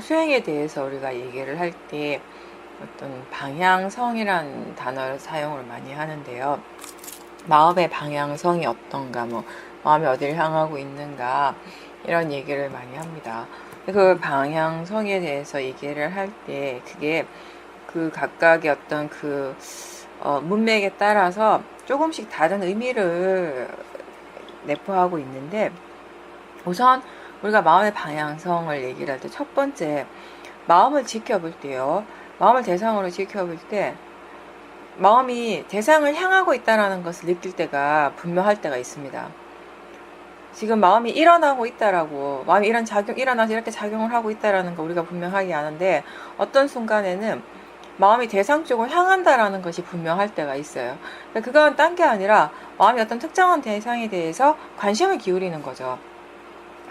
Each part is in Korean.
수행에 대해서 우리가 얘기를 할 때 어떤 방향성이란 단어를 사용을 많이 하는데요. 마음의 방향성이 어떤가, 마음이 어디를 향하고 있는가, 이런 얘기를 많이 합니다. 그 방향성에 대해서 얘기를 할 때, 그게 그 각각의 어떤 문맥에 따라서 조금씩 다른 의미를 내포하고 있는데, 우선 우리가 마음의 방향성을 얘기를 할 때 첫 번째, 마음을 지켜볼 때요. 마음을 대상으로 지켜볼 때 마음이 대상을 향하고 있다는 것을 느낄 때가 분명할 때가 있습니다. 지금 마음이 일어나고 있다라고, 마음이 일어나서 이렇게 작용을 하고 있다라는 거 우리가 분명하게 아는데, 어떤 순간에는 마음이 대상 쪽을 향한다라는 것이 분명할 때가 있어요. 그건 딴 게 아니라 마음이 어떤 특정한 대상에 대해서 관심을 기울이는 거죠.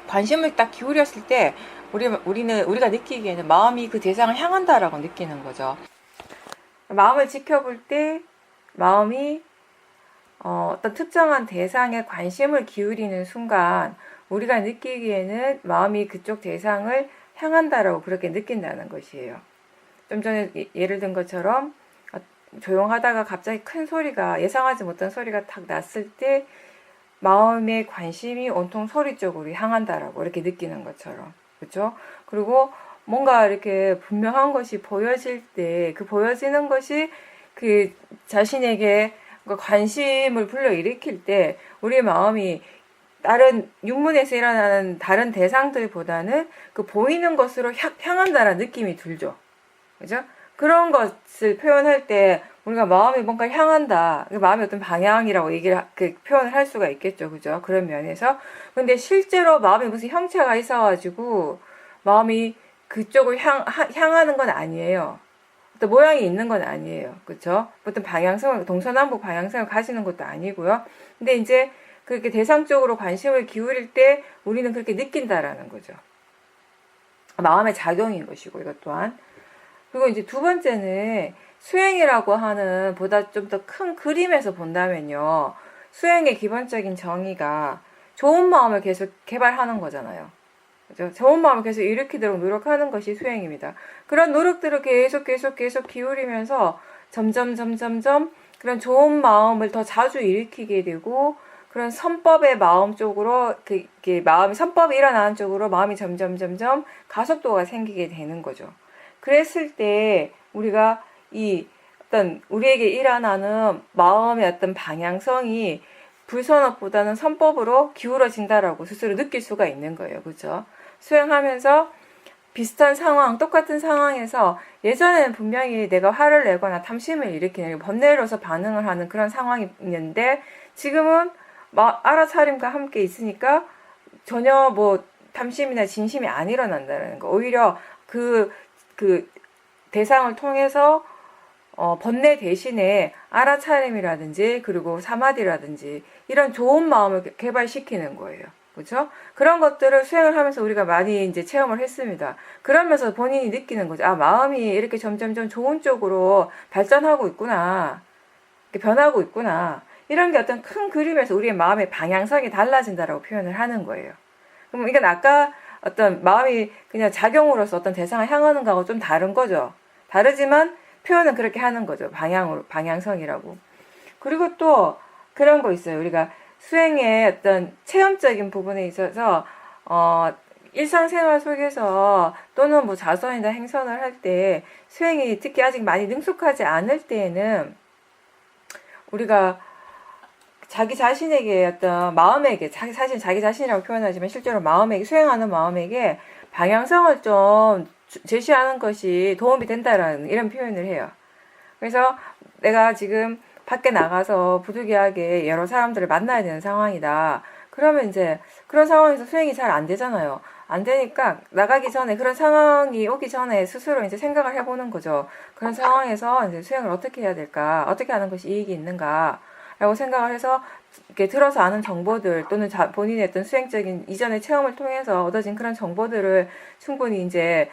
관심을 딱 기울였을 때 우리가 느끼기에는 마음이 그 대상을 향한다라고 느끼는 거죠. 마음을 지켜볼 때 마음이 어떤 특정한 대상에 관심을 기울이는 순간 우리가 느끼기에는 마음이 그쪽 대상을 향한다라고 그렇게 느낀다는 것이에요. 좀 전에 예를 든 것처럼 조용하다가 갑자기 큰 소리가, 예상하지 못한 소리가 탁 났을 때 마음의 관심이 온통 소리 쪽으로 향한다라고 이렇게 느끼는 것처럼, 그렇죠? 그리고 뭔가 이렇게 분명한 것이 보여질 때, 그 보여지는 것이 그 자신에게 관심을 불러일으킬 때 우리의 마음이 다른 육문에서 일어나는 다른 대상들보다는 그 보이는 것으로 향한다라는 느낌이 들죠. 그죠? 그런 것을 표현할 때 우리가 마음이 뭔가 향한다. 마음의 어떤 방향이라고 표현을 할 수가 있겠죠. 그죠? 그런 면에서. 근데 실제로 마음에 무슨 형체가 있어가지고 마음이 그쪽을 향하는 건 아니에요. 어떤 모양이 있는 건 아니에요. 그쵸? 어떤 동서남북 방향성을 가지는 것도 아니고요. 근데 이제 그렇게 대상적으로 관심을 기울일 때 우리는 그렇게 느낀다라는 거죠. 마음의 작용인 것이고, 이것 또한. 그리고 이제 두 번째는 수행이라고 하는 보다 좀 더 큰 그림에서 본다면요. 수행의 기본적인 정의가 좋은 마음을 계속 개발하는 거잖아요. 그죠? 좋은 마음을 계속 일으키도록 노력하는 것이 수행입니다. 그런 노력들을 계속 기울이면서 점점 그런 좋은 마음을 더 자주 일으키게 되고, 그런 선법의 마음 쪽으로, 선법이 일어나는 쪽으로 마음이 점점 가속도가 생기게 되는 거죠. 그랬을 때 우리가 우리에게 일어나는 마음의 어떤 방향성이 불선업보다는 선법으로 기울어진다라고 스스로 느낄 수가 있는 거예요. 그죠? 수행하면서 비슷한 상황, 똑같은 상황에서 예전에는 분명히 내가 화를 내거나 탐심을 일으키는, 번뇌로서 반응을 하는 그런 상황이 있는데, 지금은 알아차림과 함께 있으니까 전혀 탐심이나 진심이 안 일어난다는 거. 오히려 그 대상을 통해서 번뇌 대신에 알아차림이라든지 그리고 사마디라든지 이런 좋은 마음을 개발시키는 거예요. 그렇죠? 그런 것들을 수행을 하면서 우리가 많이 이제 체험을 했습니다. 그러면서 본인이 느끼는 거죠. 아, 마음이 이렇게 점점 좋은 쪽으로 발전하고 있구나. 이렇게 변하고 있구나. 이런 게 어떤 큰 그림에서 우리의 마음의 방향성이 달라진다라고 표현을 하는 거예요. 그럼 이건 아까 어떤 마음이 그냥 작용으로서 어떤 대상을 향하는 거하고 좀 다른 거죠. 다르지만 표현은 그렇게 하는 거죠. 방향성이라고. 그리고 또 그런 거 있어요. 우리가 수행의 어떤 체험적인 부분에 있어서, 일상생활 속에서 또는 자선이나 행선을 할 때 수행이 특히 아직 많이 능숙하지 않을 때에는 우리가 자기 자신에게 어떤 마음에게, 사실 자기 자신이라고 표현하지만 실제로 수행하는 마음에게 방향성을 좀 제시하는 것이 도움이 된다라는 이런 표현을 해요. 그래서 내가 지금 밖에 나가서 부득이하게 여러 사람들을 만나야 되는 상황이다. 그러면 이제 그런 상황에서 수행이 잘 안 되잖아요. 안 되니까 나가기 전에, 그런 상황이 오기 전에 스스로 이제 생각을 해보는 거죠. 그런 상황에서 이제 수행을 어떻게 해야 될까? 어떻게 하는 것이 이익이 있는가? 라고 생각을 해서 이렇게 들어서 아는 정보들 또는 본인의 어떤 수행적인 이전의 체험을 통해서 얻어진 그런 정보들을 충분히 이제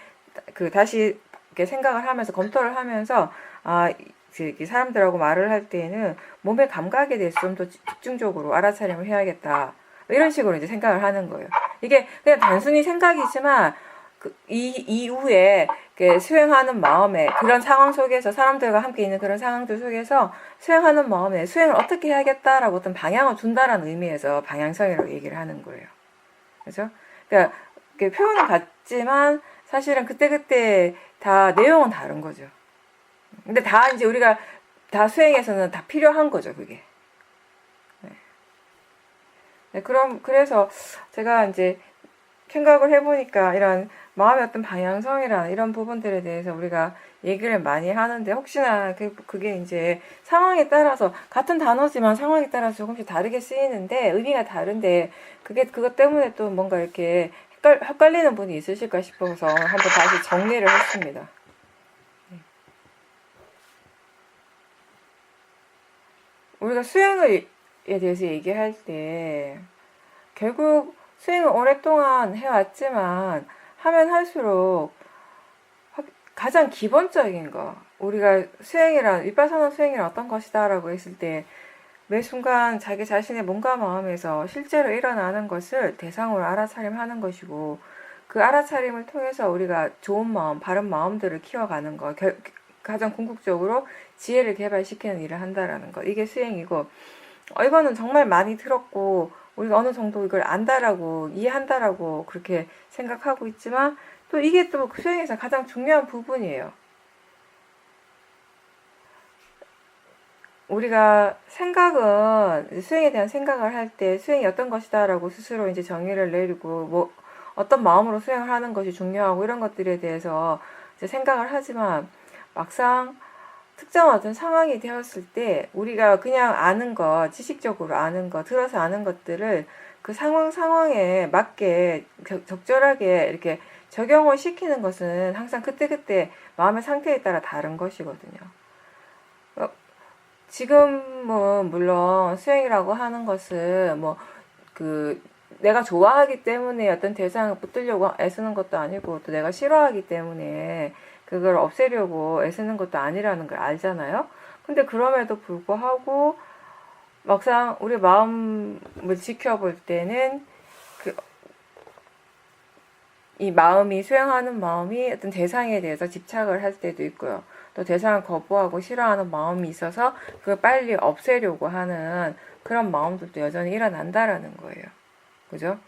다시 이렇게 생각을 하면서 검토를 하면서 사람들하고 말을 할 때에는 몸의 감각에 대해서 좀 더 집중적으로 알아차림을 해야겠다. 이런 식으로 이제 생각을 하는 거예요. 이게 그냥 단순히 생각이지만 이후에 수행하는 마음에 그런 상황 속에서 사람들과 함께 있는 그런 상황들 속에서 수행하는 마음에 수행을 어떻게 해야겠다라고 어떤 방향을 준다라는 의미에서 방향성이라고 얘기를 하는 거예요. 그죠? 그러니까 표현은 같지만 사실은 그때그때 다 내용은 다른 거죠. 근데 다 이제 우리가 다 수행에서는 다 필요한 거죠, 그게. 네, 그래서 제가 이제 생각을 해보니까 이런 마음의 어떤 방향성이라는 이런 부분들에 대해서 우리가 얘기를 많이 하는데 혹시나 그게 이제 상황에 따라서 같은 단어지만 상황에 따라서 조금씩 다르게 쓰이는데 의미가 다른데 그것 때문에 또 뭔가 이렇게 헷갈리는 분이 있으실까 싶어서 한번 다시 정리를 했습니다. 우리가 수행에 대해서 얘기할 때 결국 수행을 오랫동안 해왔지만 하면 할수록 가장 기본적인 거 우리가 수행이란 위파사나 수행이란 어떤 것이다 라고 했을 때 매 순간 자기 자신의 몸과 마음에서 실제로 일어나는 것을 대상으로 알아차림하는 것이고 그 알아차림을 통해서 우리가 좋은 마음, 바른 마음들을 키워가는 것 가장 궁극적으로 지혜를 개발시키는 일을 한다라는 것 이게 수행이고 이거는 정말 많이 들었고 우리가 어느 정도 이걸 안다라고 이해한다라고 그렇게 생각하고 있지만 또 이게 또 수행에서 가장 중요한 부분이에요. 우리가 생각은 수행에 대한 생각을 할 때 수행이 어떤 것이다라고 스스로 이제 정의를 내리고 뭐 어떤 마음으로 수행을 하는 것이 중요하고 이런 것들에 대해서 이제 생각을 하지만 막상 특정한 어떤 상황이 되었을 때 우리가 그냥 아는 거, 지식적으로 아는 거, 들어서 아는 것들을 그 상황에 맞게 적절하게 이렇게 적용을 시키는 것은 항상 그때그때 마음의 상태에 따라 다른 것이거든요. 지금 뭐 물론 수행이라고 하는 것은 뭐 내가 좋아하기 때문에 어떤 대상을 붙들려고 애쓰는 것도 아니고 또 내가 싫어하기 때문에 그걸 없애려고 애쓰는 것도 아니라는 걸 알잖아요. 근데 그럼에도 불구하고 막상 우리 마음을 지켜볼 때는 이 마음이 수행하는 마음이 어떤 대상에 대해서 집착을 할 때도 있고요. 또 대상을 거부하고 싫어하는 마음이 있어서 그걸 빨리 없애려고 하는 그런 마음들도 여전히 일어난다라는 거예요. 그죠?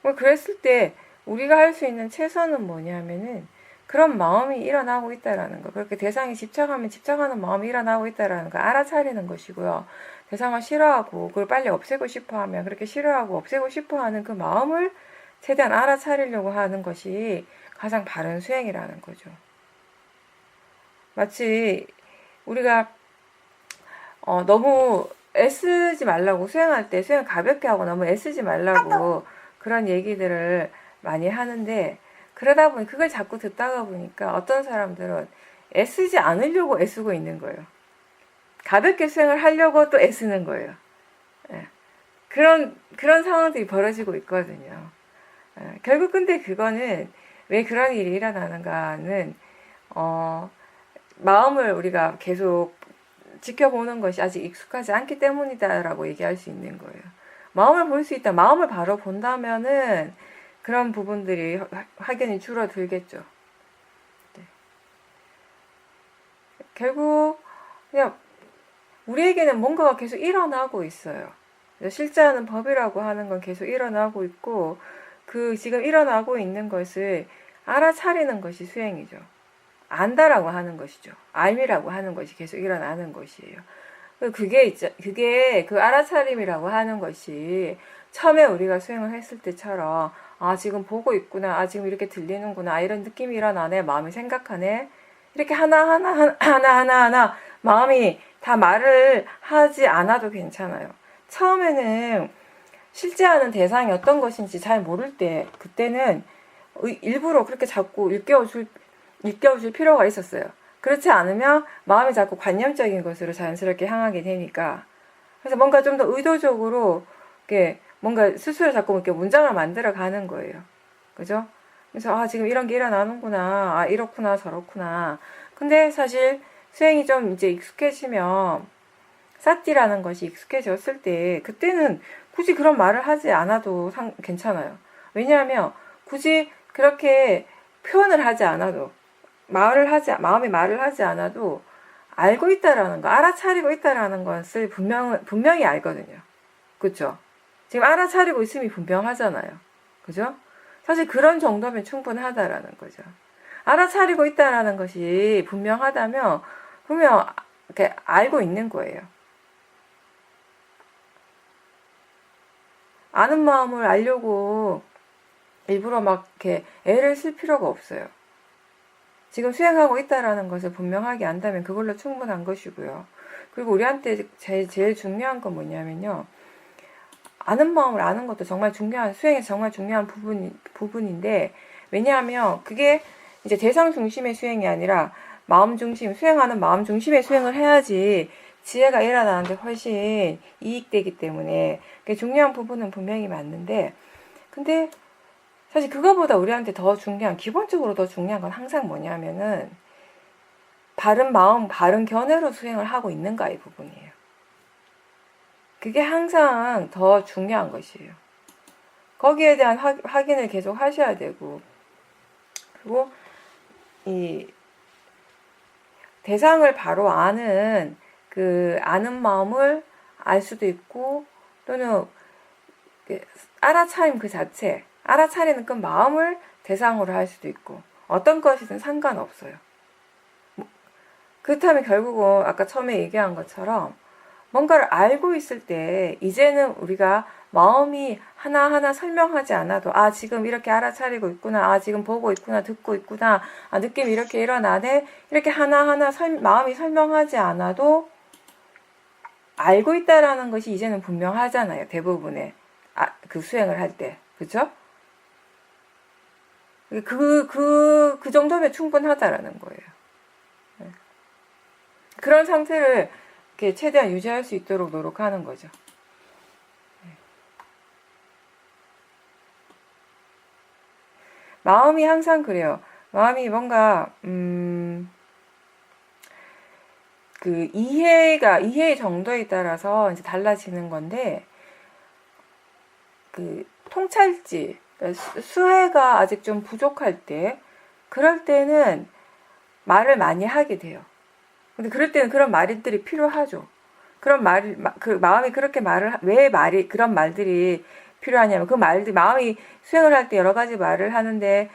그랬을 때 우리가 할 수 있는 최선은 뭐냐면은 그런 마음이 일어나고 있다라는 거. 그렇게 대상에 집착하면 집착하는 마음이 일어나고 있다라는 걸 알아차리는 것이고요. 대상을 싫어하고 그걸 빨리 없애고 싶어 하면 그렇게 싫어하고 없애고 싶어 하는 그 마음을 최대한 알아차리려고 하는 것이 가장 바른 수행이라는 거죠. 마치 우리가 너무 애쓰지 말라고 수행할 때 수행 가볍게 하고 너무 애쓰지 말라고 그런 얘기들을 많이 하는데 그러다 보니 그걸 자꾸 듣다가 보니까 어떤 사람들은 애쓰지 않으려고 애쓰고 있는 거예요. 가볍게 수행을 하려고 또 애쓰는 거예요. 예. 그런 상황들이 벌어지고 있거든요. 예. 결국 근데 그거는 왜 그런 일이 일어나는가는 마음을 우리가 계속 지켜보는 것이 아직 익숙하지 않기 때문이다라고 얘기할 수 있는 거예요. 마음을 볼 수 있다. 마음을 바로 본다면은 그런 부분들이 확연히 줄어들겠죠. 네. 결국 그냥 우리에게는 뭔가가 계속 일어나고 있어요. 실제하는 법이라고 하는 건 계속 일어나고 있고 그 지금 일어나고 있는 것을 알아차리는 것이 수행이죠. 안다라고 하는 것이죠. 알미라고 하는 것이 계속 일어나는 것이에요. 그게 그 알아차림이라고 하는 것이 처음에 우리가 수행을 했을 때처럼 지금 보고 있구나. 지금 이렇게 들리는구나. 이런 느낌이 일어나네. 마음이 생각하네. 이렇게 하나 마음이 다 말을 하지 않아도 괜찮아요. 처음에는 실제하는 대상이 어떤 것인지 잘 모를 때 그때는 일부러 그렇게 자꾸 일깨워줄 필요가 있었어요. 그렇지 않으면 마음이 자꾸 관념적인 것으로 자연스럽게 향하게 되니까. 그래서 뭔가 좀 더 의도적으로 이렇게 뭔가 스스로 자꾸 이렇게 문장을 만들어 가는 거예요. 그죠? 그래서 지금 이런 게 일어나는구나. 이렇구나 저렇구나. 근데 사실 수행이 좀 이제 익숙해지면 사띠라는 것이 익숙해졌을 때 그때는 굳이 그런 말을 하지 않아도 괜찮아요. 왜냐하면 굳이 그렇게 표현을 하지 않아도, 마음이 말을 하지 않아도 알고 있다라는 거, 알아차리고 있다라는 것을 분명히 알거든요. 그쵸? 지금 알아차리고 있음이 분명하잖아요. 그죠? 사실 그런 정도면 충분하다라는 거죠. 알아차리고 있다라는 것이 분명하다면 분명 이렇게 알고 있는 거예요. 아는 마음을 알려고 일부러 막 이렇게 애를 쓸 필요가 없어요. 지금 수행하고 있다라는 것을 분명하게 안다면 그걸로 충분한 것이고요. 그리고 우리한테 제일 중요한 건 뭐냐면요. 아는 마음을 아는 것도 정말 중요한, 수행에서 정말 중요한 부분인데, 왜냐하면 그게 이제 대상 중심의 수행이 아니라 마음 중심, 수행하는 마음 중심의 수행을 해야지 지혜가 일어나는데 훨씬 이익되기 때문에 그게 중요한 부분은 분명히 맞는데, 근데 사실 그거보다 우리한테 더 중요한, 기본적으로 더 중요한 건 항상 뭐냐면은 바른 마음, 바른 견해로 수행을 하고 있는가 이 부분이에요. 그게 항상 더 중요한 것이에요. 거기에 대한 확인을 계속 하셔야 되고, 그리고 이 대상을 바로 아는 그 아는 마음을 알 수도 있고, 또는 알아차림 그 자체, 알아차리는 그 마음을 대상으로 할 수도 있고, 어떤 것이든 상관없어요. 그렇다면 결국은 아까 처음에 얘기한 것처럼 뭔가를 알고 있을 때 이제는 우리가 마음이 하나하나 설명하지 않아도, 아 지금 이렇게 알아차리고 있구나, 아 지금 보고 있구나, 듣고 있구나, 아 느낌이 이렇게 일어나네, 이렇게 하나하나 마음이 설명하지 않아도 알고 있다라는 것이 이제는 분명하잖아요. 대부분의 그 수행을 할 때. 그쵸? 그 정도면 충분하다라는 거예요. 그런 상태를 이렇게 최대한 유지할 수 있도록 노력하는 거죠. 마음이 항상 그래요. 마음이 뭔가 그 이해의 정도에 따라서 이제 달라지는 건데, 그 통찰지, 수혜가 아직 좀 부족할 때, 그럴 때는 말을 많이 하게 돼요. 근데 그럴 때는 그런 말들이 필요하죠. 그런 그 마음이 그렇게 왜 그런 말들이 필요하냐면, 그 말들, 마음이 수행을 할 때 여러 가지 말을 하는데,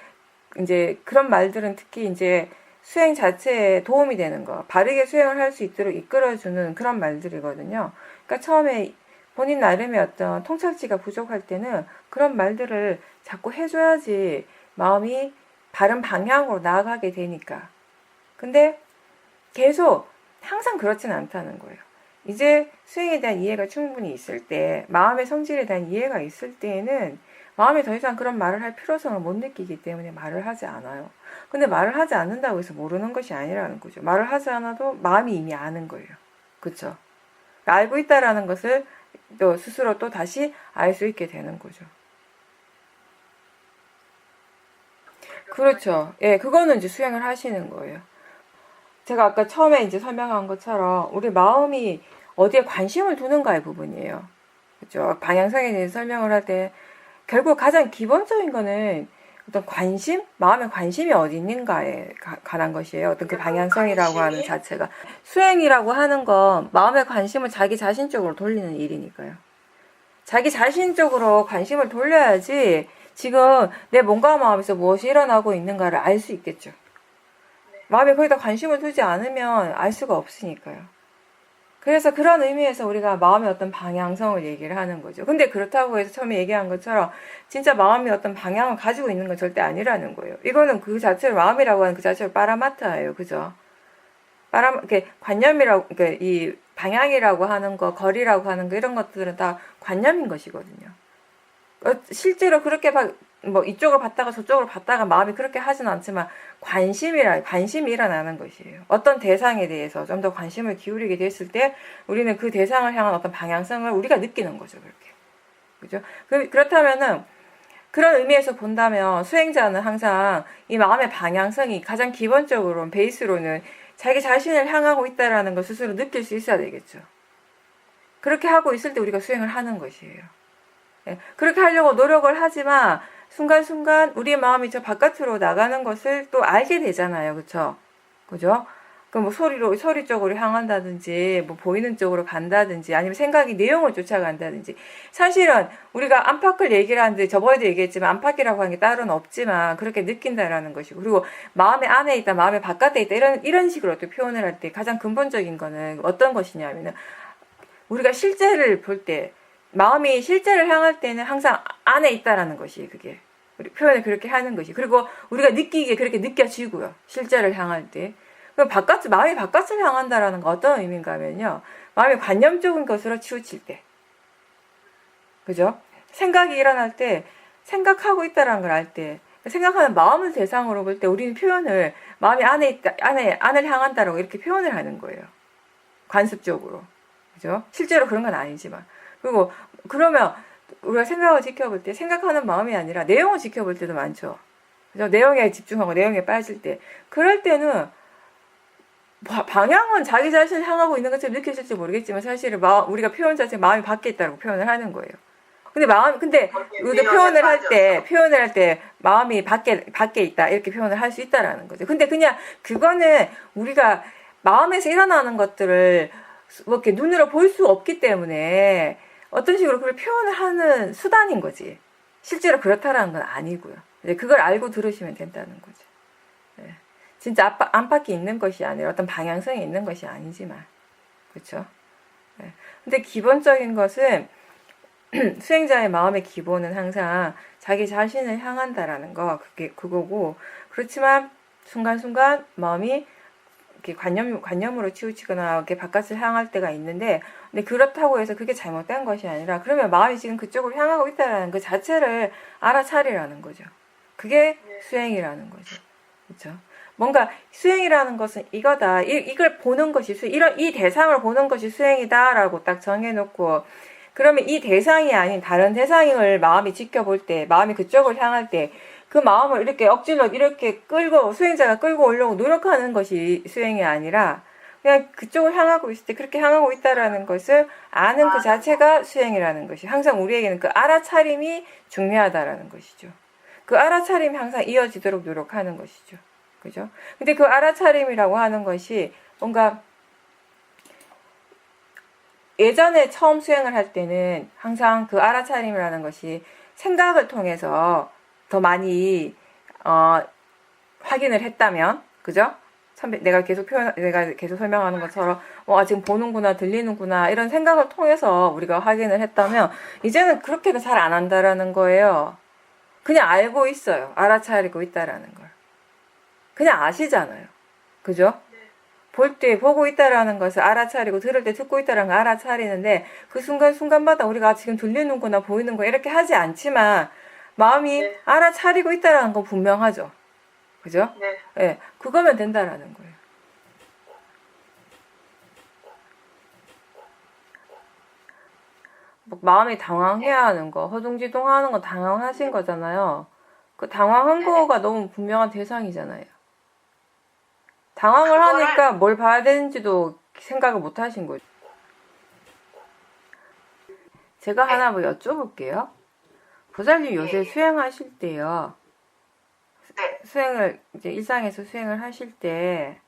이제 그런 말들은 특히 이제 수행 자체에 도움이 되는 거, 바르게 수행을 할 수 있도록 이끌어주는 그런 말들이거든요. 그러니까 처음에 본인 나름의 어떤 통찰지가 부족할 때는 그런 말들을 자꾸 해줘야지 마음이 바른 방향으로 나아가게 되니까. 근데 계속 항상 그렇진 않다는 거예요. 이제 수행에 대한 이해가 충분히 있을 때, 마음의 성질에 대한 이해가 있을 때에는 마음이 더 이상 그런 말을 할 필요성을 못 느끼기 때문에 말을 하지 않아요. 근데 말을 하지 않는다고 해서 모르는 것이 아니라는 거죠. 말을 하지 않아도 마음이 이미 아는 거예요. 그쵸? 알고 있다라는 것을 또 스스로 또 다시 알 수 있게 되는 거죠. 그렇죠. 예, 그거는 이제 수행을 하시는 거예요. 제가 아까 처음에 이제 설명한 것처럼 우리 마음이 어디에 관심을 두는가의 부분이에요. 그렇죠? 방향성에 대해서 설명을 할 때 결국 가장 기본적인 거는 어떤 관심, 마음의 관심이 어디 있는가에 관한 것이에요. 어떤 그 방향성이라고 하는 자체가. 수행이라고 하는 건 마음의 관심을 자기 자신 쪽으로 돌리는 일이니까요. 자기 자신 쪽으로 관심을 돌려야지 지금 내 몸과 마음에서 무엇이 일어나고 있는가를 알 수 있겠죠. 마음에 거기다 관심을 두지 않으면 알 수가 없으니까요. 그래서 그런 의미에서 우리가 마음의 어떤 방향성을 얘기를 하는 거죠. 근데 그렇다고 해서 처음에 얘기한 것처럼 진짜 마음이 어떤 방향을 가지고 있는 건 절대 아니라는 거예요. 이거는 그 자체를, 마음이라고 하는 그 자체를 빠라마타예요. 그죠? 이렇게 관념이라고, 그러니까 이 방향이라고 하는 거, 거리라고 하는 거, 이런 것들은 다 관념인 것이거든요. 실제로 그렇게 뭐 이쪽을 봤다가 저쪽을 봤다가 마음이 그렇게 하진 않지만 관심이 일어나는 것이에요. 어떤 대상에 대해서 좀 더 관심을 기울이게 됐을 때 우리는 그 대상을 향한 어떤 방향성을 우리가 느끼는 거죠. 그렇게. 그죠? 그렇다면은 그런 의미에서 본다면 수행자는 항상 이 마음의 방향성이 가장 기본적으로 베이스로는 자기 자신을 향하고 있다라는 걸 스스로 느낄 수 있어야 되겠죠. 그렇게 하고 있을 때 우리가 수행을 하는 것이에요. 그렇게 하려고 노력을 하지만 순간순간 우리의 마음이 저 바깥으로 나가는 것을 또 알게 되잖아요. 그쵸? 그죠? 그 뭐 소리 쪽으로 향한다든지, 뭐 보이는 쪽으로 간다든지, 아니면 생각이 내용을 쫓아간다든지. 사실은 우리가 안팎을 얘기를 하는데, 저번에도 얘기했지만 안팎이라고 하는 게 따로는 없지만, 그렇게 느낀다라는 것이고, 그리고 마음의 안에 있다, 마음의 바깥에 있다, 이런 식으로 또 표현을 할 때 가장 근본적인 거는 어떤 것이냐면은, 우리가 실제를 볼 때, 마음이 실제를 향할 때는 항상 안에 있다라는 것이, 그게. 우리 표현을 그렇게 하는 것이. 그리고 우리가 느끼기에 그렇게 느껴지고요. 실제를 향할 때. 그럼 마음이 바깥을 향한다라는 건 어떤 의미인가 하면요. 마음이 관념적인 것으로 치우칠 때. 그죠? 생각이 일어날 때, 생각하고 있다라는 걸 알 때, 생각하는 마음을 대상으로 볼 때 우리는 표현을 마음이 안에 있다, 안을 향한다라고 이렇게 표현을 하는 거예요. 관습적으로. 그죠? 실제로 그런 건 아니지만. 그리고, 그러면 우리가 생각을 지켜볼 때 생각하는 마음이 아니라 내용을 지켜볼 때도 많죠. 그죠? 내용에 집중하고 내용에 빠질 때. 그럴 때는 방향은 자기 자신을 향하고 있는 것처럼 느껴질지 모르겠지만 사실은 우리가 표현 자체 마음이 밖에 있다고 표현을 하는 거예요. 근데 우리가 표현을 할 때 마음이 밖에 있다 이렇게 표현을 할 수 있다라는 거죠. 근데 그냥 그거는 우리가 마음에서 일어나는 것들을 뭐 이렇게 눈으로 볼 수 없기 때문에 어떤 식으로 그걸 표현을 하는 수단인 거지. 실제로 그렇다라는 건 아니고요. 이제 그걸 알고 들으시면 된다는 거죠. 네. 진짜 안팎이 있는 것이 아니라 어떤 방향성이 있는 것이 아니지만. 그렇죠? 네. 근데 기본적인 것은 수행자의 마음의 기본은 항상 자기 자신을 향한다라는 거, 그거고, 그렇지만 순간순간 마음이 이렇게 관념으로 치우치거나 이렇게 바깥을 향할 때가 있는데, 근데 그렇다고 해서 그게 잘못된 것이 아니라, 그러면 마음이 지금 그쪽으로 향하고 있다라는 그 자체를 알아차리라는 거죠. 그게 수행이라는 거죠. 그렇죠? 뭔가 수행이라는 것은 이거다. 이걸 보는 것이 이 대상을 보는 것이 수행이다라고 딱 정해놓고, 그러면 이 대상이 아닌 다른 대상을 마음이 지켜볼 때, 마음이 그쪽을 향할 때, 그 마음을 이렇게 억지로 이렇게 수행자가 끌고 오려고 노력하는 것이 수행이 아니라, 그냥 그쪽을 향하고 있을 때 그렇게 향하고 있다라는 것을 아는 그 자체가 수행이라는 것이, 항상 우리에게는 그 알아차림이 중요하다라는 것이죠. 그 알아차림이 항상 이어지도록 노력하는 것이죠. 그죠? 근데 그 알아차림이라고 하는 것이 뭔가 예전에 처음 수행을 할 때는 항상 그 알아차림이라는 것이 생각을 통해서 더 많이 확인을 했다면, 그죠? 내가 계속 설명하는 것처럼 지금 보는구나, 들리는구나 이런 생각을 통해서 우리가 확인을 했다면 이제는 그렇게는 잘 안 한다라는 거예요. 그냥 알고 있어요. 알아차리고 있다라는 걸. 그냥 아시잖아요. 그죠? 볼 때 보고 있다라는 것을 알아차리고 들을 때 듣고 있다라는 걸 알아차리는데 그 순간순간마다 우리가 지금 들리는구나 보이는구나 이렇게 하지 않지만 마음이 알아차리고 있다라는 건 분명하죠. 그죠? 네. 그거면 된다라는 거예요. 마음이 당황해야 하는 거, 허둥지둥하는 거 당황하신 거잖아요. 그 당황한 거가 너무 분명한 대상이잖아요. 당황을 하니까 뭘 봐야 되는지도 생각을 못 하신 거죠. 제가 하나 뭐 여쭤볼게요. 보살님 요새 수행하실 때요. 이제 일상에서 수행을 하실 때,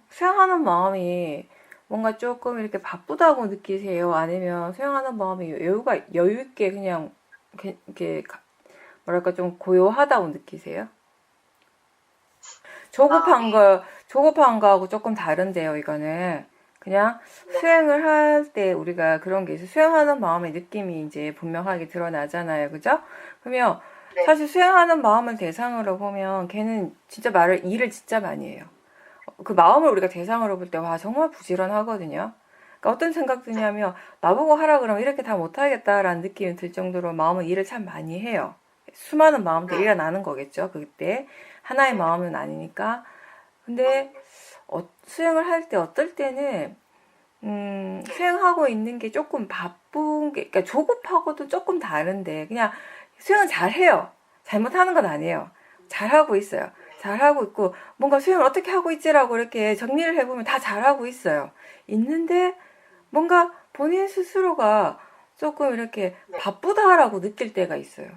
수행하는 마음이 뭔가 조금 이렇게 바쁘다고 느끼세요? 아니면 수행하는 마음이 여유있게 그냥, 이렇게, 뭐랄까, 좀 고요하다고 느끼세요? 조급한 거하고 조금 다른데요, 이거는. 그냥 수행을 할 때 우리가 그런 게 있어요. 수행하는 마음의 느낌이 이제 분명하게 드러나잖아요. 그죠? 그러면 사실 수행하는 마음을 대상으로 보면 걔는 진짜 일을 진짜 많이 해요. 그 마음을 우리가 대상으로 볼 때, 정말 부지런하거든요. 그러니까 어떤 생각 드냐면, 나보고 하라 그러면 이렇게 다 못하겠다라는 느낌이 들 정도로 마음은 일을 참 많이 해요. 수많은 마음들이 일어나는 거겠죠, 그때. 하나의 마음은 아니니까. 근데, 수행을 할 때 어떨 때는, 수행하고 있는 게 조금 바쁜 게, 그러니까 조급하고도 조금 다른데, 그냥 수행은 잘 해요. 잘못하는 건 아니에요. 잘하고 있어요. 잘하고 있고, 뭔가 수행을 어떻게 하고 있지라고 이렇게 정리를 해보면 다 잘하고 있어요. 있는데, 뭔가 본인 스스로가 조금 이렇게 바쁘다라고 느낄 때가 있어요.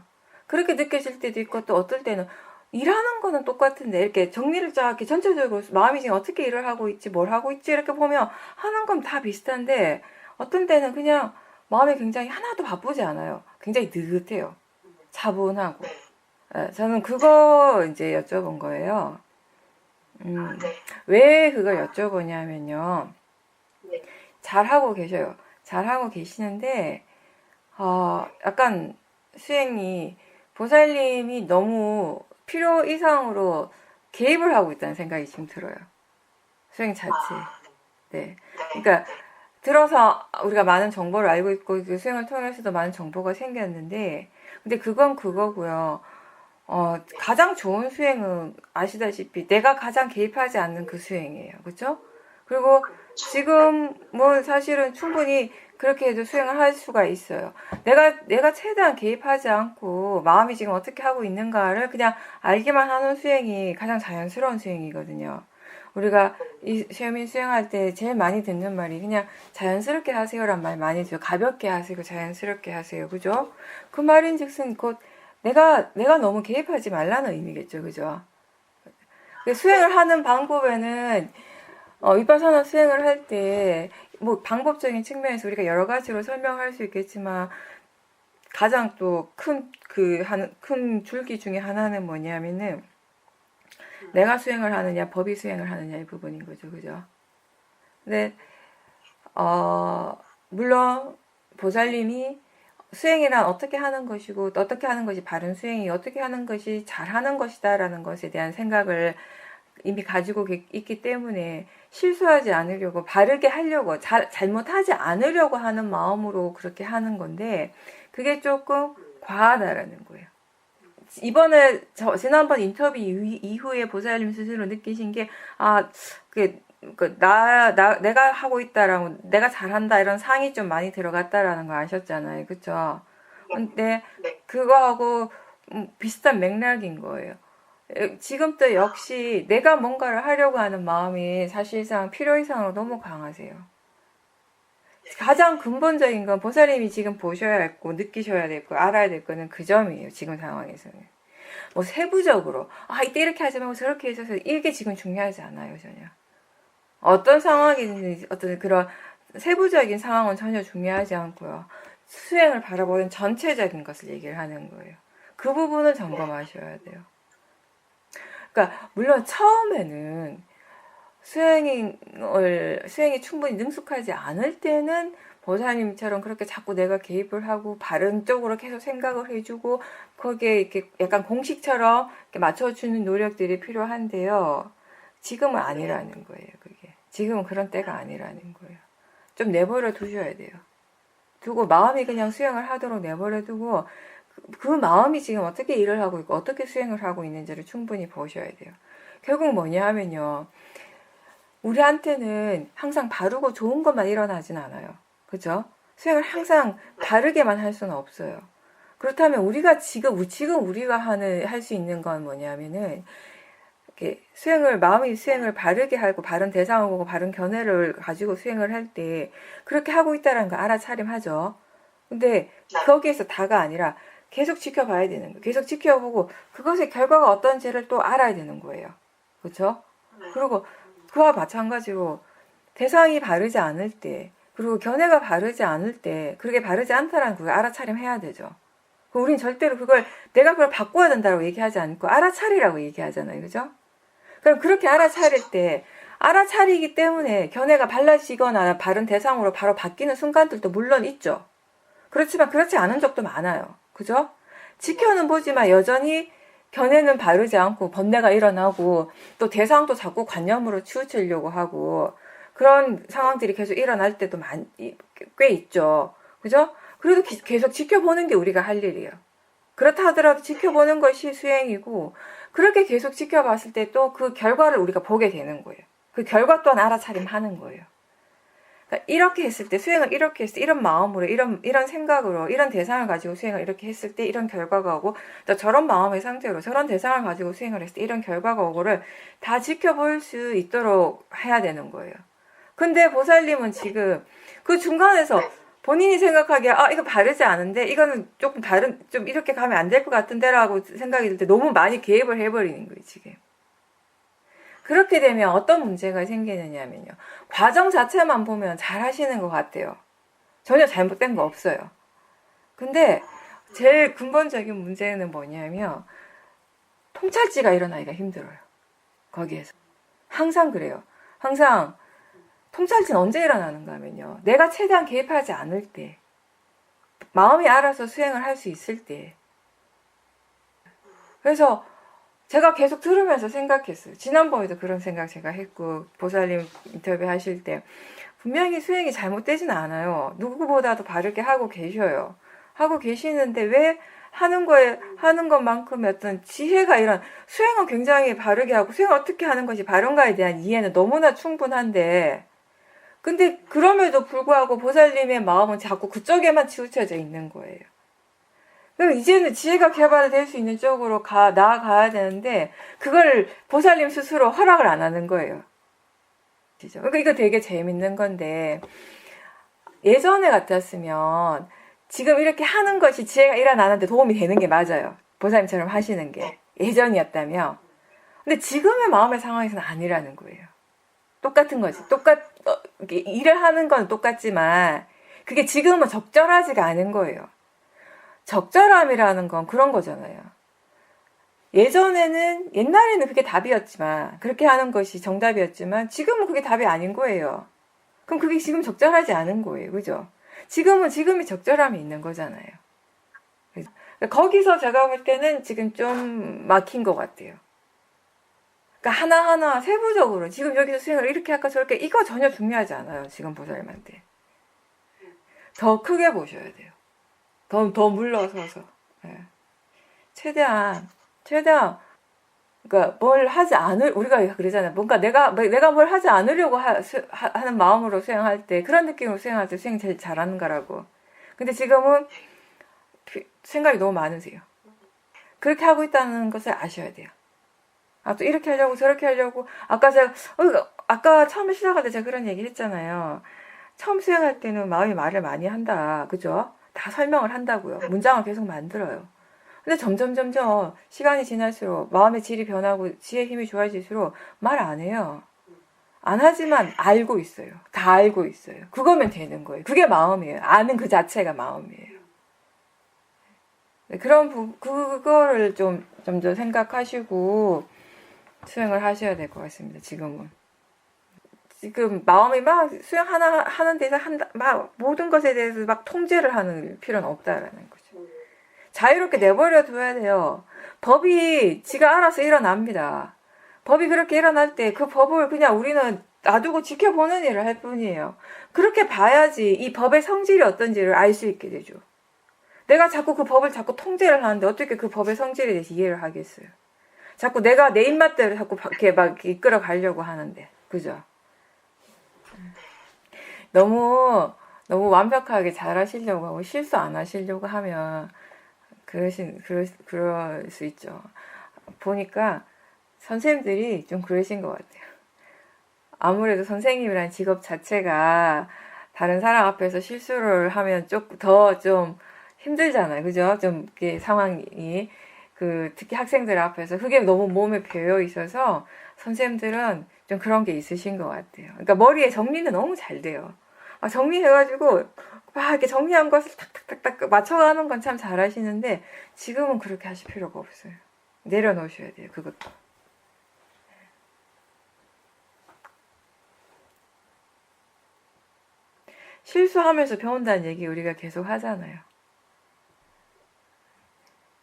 그렇게 느껴질 때도 있고, 또 어떨 때는 일하는 거는 똑같은데 이렇게 정리를 쫙 이렇게 전체적으로 마음이 지금 어떻게 일을 하고 있지, 뭘 하고 있지 이렇게 보면 하는 건 다 비슷한데 어떤 때는 그냥 마음이 굉장히 하나도 바쁘지 않아요. 굉장히 느긋해요. 차분하고. 예, 저는 그거 이제 여쭤본 거예요. 왜 그걸 여쭤보냐면요. 잘하고 계셔요. 잘하고 계시는데, 약간 수행이, 보살님이 너무 필요 이상으로 개입을 하고 있다는 생각이 지금 들어요. 수행 자체. 네. 그러니까, 들어서 우리가 많은 정보를 알고 있고, 그 수행을 통해서도 많은 정보가 생겼는데, 근데 그건 그거고요. 가장 좋은 수행은 아시다시피 내가 가장 개입하지 않는 그 수행이에요. 그죠? 그리고 지금 뭐 사실은 충분히 그렇게 해도 수행을 할 수가 있어요. 내가 최대한 개입하지 않고 마음이 지금 어떻게 하고 있는가를 그냥 알기만 하는 수행이 가장 자연스러운 수행이거든요. 우리가 이 시험인 수행할 때 제일 많이 듣는 말이 그냥 자연스럽게 하세요란 말 많이 들어요. 가볍게 하세요. 자연스럽게 하세요. 그죠? 그 말인즉슨 곧 내가 너무 개입하지 말라는 의미겠죠. 그죠? 수행을 하는 방법에는, 위파사나 수행을 할 때, 뭐, 방법적인 측면에서 우리가 여러 가지로 설명할 수 있겠지만, 가장 또 큰 줄기 중에 하나는 뭐냐면은, 내가 수행을 하느냐, 법이 수행을 하느냐의 부분인 거죠. 그죠? 근데, 물론, 보살님이 수행이란 어떻게 하는 것이고 또 어떻게 하는 것이 바른 수행이 어떻게 하는 것이 잘하는 것이다라는 것에 대한 생각을 이미 가지고 있기 때문에 실수하지 않으려고 바르게 하려고 잘못하지 않으려고 하는 마음으로 그렇게 하는 건데 그게 조금 과하다라는 거예요. 이번에 지난번 인터뷰 이후에 보살님 스스로 느끼신 게 내가 하고 있다라고, 내가 잘한다, 이런 상이 좀 많이 들어갔다라는 거 아셨잖아요. 그쵸? 근데, 그거하고 비슷한 맥락인 거예요. 지금도 역시 내가 뭔가를 하려고 하는 마음이 사실상 필요 이상으로 너무 강하세요. 가장 근본적인 건 보살님이 지금 보셔야 했고, 느끼셔야 됐고, 알아야 될 거는 그 점이에요. 지금 상황에서는. 뭐 세부적으로, 이때 이렇게 하지 말고 저렇게 해서 이게 지금 중요하지 않아요, 전혀. 어떤 상황이든지 어떤 그런 세부적인 상황은 전혀 중요하지 않고요. 수행을 바라보는 전체적인 것을 얘기를 하는 거예요. 그 부분을 점검하셔야 돼요. 그러니까 물론 처음에는 수행이 충분히 능숙하지 않을 때는 보사님처럼 그렇게 자꾸 내가 개입을 하고 바른 쪽으로 계속 생각을 해주고 거기에 이렇게 약간 공식처럼 이렇게 맞춰주는 노력들이 필요한데요. 지금은 아니라는 거예요, 그게. 지금은 그런 때가 아니라는 거예요. 좀 내버려 두셔야 돼요. 두고 마음이 그냥 수행을 하도록 내버려 두고 그 마음이 지금 어떻게 일을 하고 있고 어떻게 수행을 하고 있는지를 충분히 보셔야 돼요. 결국 뭐냐 하면요. 우리한테는 항상 바르고 좋은 것만 일어나진 않아요. 그죠? 수행을 항상 바르게만 할 수는 없어요. 그렇다면 우리가 지금 우리가 할 수 있는 건 뭐냐면은 마음이 수행을 바르게 하고 바른 대상을 보고 바른 견해를 가지고 수행을 할 때 그렇게 하고 있다는 거 알아차림하죠. 근데 거기에서 다가 아니라 계속 지켜봐야 되는 거예요. 계속 지켜보고 그것의 결과가 어떤지를 또 알아야 되는 거예요. 그렇죠? 그리고 그와 마찬가지로 대상이 바르지 않을 때 그리고 견해가 바르지 않을 때 그렇게 바르지 않다라는 걸 알아차림해야 되죠. 우린 절대로 내가 그걸 바꿔야 된다고 얘기하지 않고 알아차리라고 얘기하잖아요. 그죠? 그럼 그렇게 알아차릴 때 알아차리기 때문에 견해가 발라지거나 바른 대상으로 바로 바뀌는 순간들도 물론 있죠. 그렇지만 그렇지 않은 적도 많아요. 그죠? 지켜는 보지만 여전히 견해는 바르지 않고 번뇌가 일어나고 또 대상도 자꾸 관념으로 치우치려고 하고 그런 상황들이 계속 일어날 때도 꽤 있죠. 그죠? 그래도 계속 지켜보는 게 우리가 할 일이에요. 그렇다 하더라도 지켜보는 것이 수행이고 그렇게 계속 지켜봤을 때 또 그 결과를 우리가 보게 되는 거예요. 그 결과 또한 알아차림하는 거예요. 그러니까 이렇게 했을 때 수행을 이렇게 했을 때 이런 마음으로 이런 생각으로 이런 대상을 가지고 수행을 이렇게 했을 때 이런 결과가 오고 또 저런 마음의 상태로 저런 대상을 가지고 수행을 했을 때 이런 결과가 오고를 다 지켜볼 수 있도록 해야 되는 거예요. 근데 보살님은 지금 그 중간에서 본인이 생각하기에 아 이거 바르지 않은데 이거는 조금 다른 좀 이렇게 가면 안 될 것 같은데라고 생각이 들 때 너무 많이 개입을 해버리는 거예요 지금. 그렇게 되면 어떤 문제가 생기느냐면요. 과정 자체만 보면 잘 하시는 것 같아요. 전혀 잘못된 거 없어요. 근데 제일 근본적인 문제는 뭐냐면 통찰지가 일어나기가 힘들어요. 거기에서. 항상 그래요. 항상 통찰지는 언제 일어나는가 하면요. 내가 최대한 개입하지 않을 때, 마음이 알아서 수행을 할 수 있을 때. 그래서 제가 계속 들으면서 생각했어요. 지난번에도 그런 생각 제가 했고, 보살님 인터뷰 하실 때 분명히 수행이 잘못되진 않아요. 누구보다도 바르게 하고 계셔요. 하고 계시는데 왜 하는 것만큼의 어떤 지혜가 이런 수행은 굉장히 바르게 하고 수행을 어떻게 하는 것이 바른가에 대한 이해는 너무나 충분한데 근데 그럼에도 불구하고 보살님의 마음은 자꾸 그쪽에만 치우쳐져 있는 거예요. 그럼 이제는 지혜가 개발될 수 있는 쪽으로 나아가야 되는데 그걸 보살님 스스로 허락을 안 하는 거예요. 그러니까 이거 되게 재밌는 건데 예전에 같았으면 지금 이렇게 하는 것이 지혜가 일어나는데 도움이 되는 게 맞아요. 보살님처럼 하시는 게 예전이었다면. 근데 지금의 마음의 상황에서는 아니라는 거예요. 똑같은 거지. 일을 하는 건 똑같지만 그게 지금은 적절하지가 않은 거예요. 적절함이라는 건 그런 거잖아요. 옛날에는 그게 답이었지만, 그렇게 하는 것이 정답이었지만, 지금은 그게 답이 아닌 거예요. 그럼 그게 지금 적절하지 않은 거예요. 그죠? 지금은 지금이 적절함이 있는 거잖아요. 거기서 제가 볼 때는 지금 좀 막힌 것 같아요. 그러니까 하나하나 세부적으로, 지금 여기서 수행을 이렇게 할까 저렇게, 이거 전혀 중요하지 않아요. 지금 보살님한테. 더 크게 보셔야 돼요. 더 물러서서. 네. 최대한, 그러니까 우리가 그러잖아요. 뭔가 내가 뭘 하지 않으려고 하는 마음으로 수행할 때, 그런 느낌으로 수행할 때 수행 제일 잘하는 거라고. 근데 지금은 생각이 너무 많으세요. 그렇게 하고 있다는 것을 아셔야 돼요. 아, 또 이렇게 하려고, 저렇게 하려고. 아까 처음에 시작할 때 제가 그런 얘기 했잖아요. 처음 수행할 때는 마음이 말을 많이 한다. 그죠? 다 설명을 한다고요. 문장을 계속 만들어요. 근데 점점 시간이 지날수록 마음의 질이 변하고 지혜의 힘이 좋아질수록 말 안 해요. 안 하지만 알고 있어요. 다 알고 있어요. 그거면 되는 거예요. 그게 마음이에요. 아는 그 자체가 마음이에요. 그거를 좀 더 생각하시고 수행을 하셔야 될 것 같습니다. 지금은. 지금 마음이 막 수행 하는 데서 막 모든 것에 대해서 막 통제를 하는 필요는 없다라는 거죠. 자유롭게 내버려 둬야 돼요. 법이 지가 알아서 일어납니다. 법이 그렇게 일어날 때 그 법을 그냥 우리는 놔두고 지켜보는 일을 할 뿐이에요. 그렇게 봐야지 이 법의 성질이 어떤지를 알 수 있게 되죠. 내가 자꾸 그 법을 자꾸 통제를 하는데 어떻게 그 법의 성질에 대해서 이해를 하겠어요. 자꾸 내가 내 입맛대로 자꾸 이렇게 막 이끌어 가려고 하는데. 그죠? 너무 완벽하게 잘 하시려고 하고 실수 안 하시려고 하면 그럴 수 있죠. 보니까 선생님들이 좀 그러신 것 같아요. 아무래도 선생님이라는 직업 자체가 다른 사람 앞에서 실수를 하면 더 힘들잖아요. 그죠? 좀, 이렇게 상황이, 특히 학생들 앞에서 그게 너무 몸에 배어 있어서 선생님들은 좀 그런 게 있으신 것 같아요. 그러니까 머리에 정리는 너무 잘 돼요. 정리해가지고 막 이렇게 정리한 것을 탁탁탁탁 맞춰가는 건 참 잘하시는데 지금은 그렇게 하실 필요가 없어요. 내려놓으셔야 돼요. 그것도. 실수하면서 배운다는 얘기 우리가 계속 하잖아요.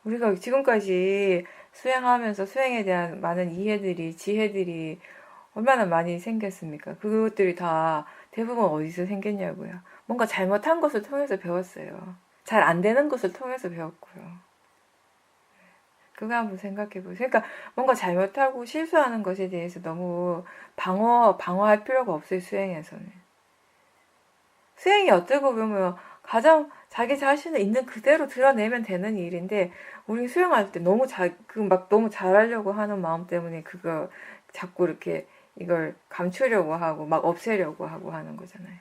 우리가 지금까지 수행하면서 수행에 대한 많은 지혜들이 얼마나 많이 생겼습니까? 그것들이 다 대부분 어디서 생겼냐고요. 뭔가 잘못한 것을 통해서 배웠어요. 잘 안 되는 것을 통해서 배웠고요. 그거 한번 생각해 보세요. 그러니까 뭔가 잘못하고 실수하는 것에 대해서 너무 방어할 필요가 없어요, 수행에서는. 수행이 어떻게 보면 가장 자기 자신을 있는 그대로 드러내면 되는 일인데, 우리 수행할 때 너무 너무 잘하려고 하는 마음 때문에 그거 자꾸 이렇게 이걸 감추려고 하고 막 없애려고 하고 하는 거잖아요.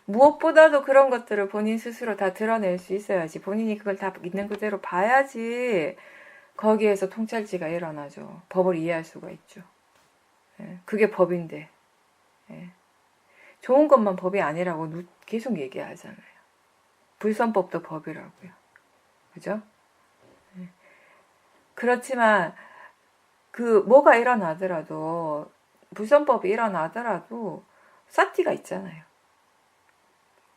무엇보다도 그런 것들을 본인 스스로 다 드러낼 수 있어야지. 본인이 그걸 다 있는 그대로 봐야지 거기에서 통찰지가 일어나죠. 법을 이해할 수가 있죠. 예, 그게 법인데. 예. 좋은 것만 법이 아니라고 계속 얘기하잖아요. 불선법도 법이라고요. 그죠? 예. 그렇지만 뭐가 일어나더라도 불선법이 일어나더라도 사티가 있잖아요.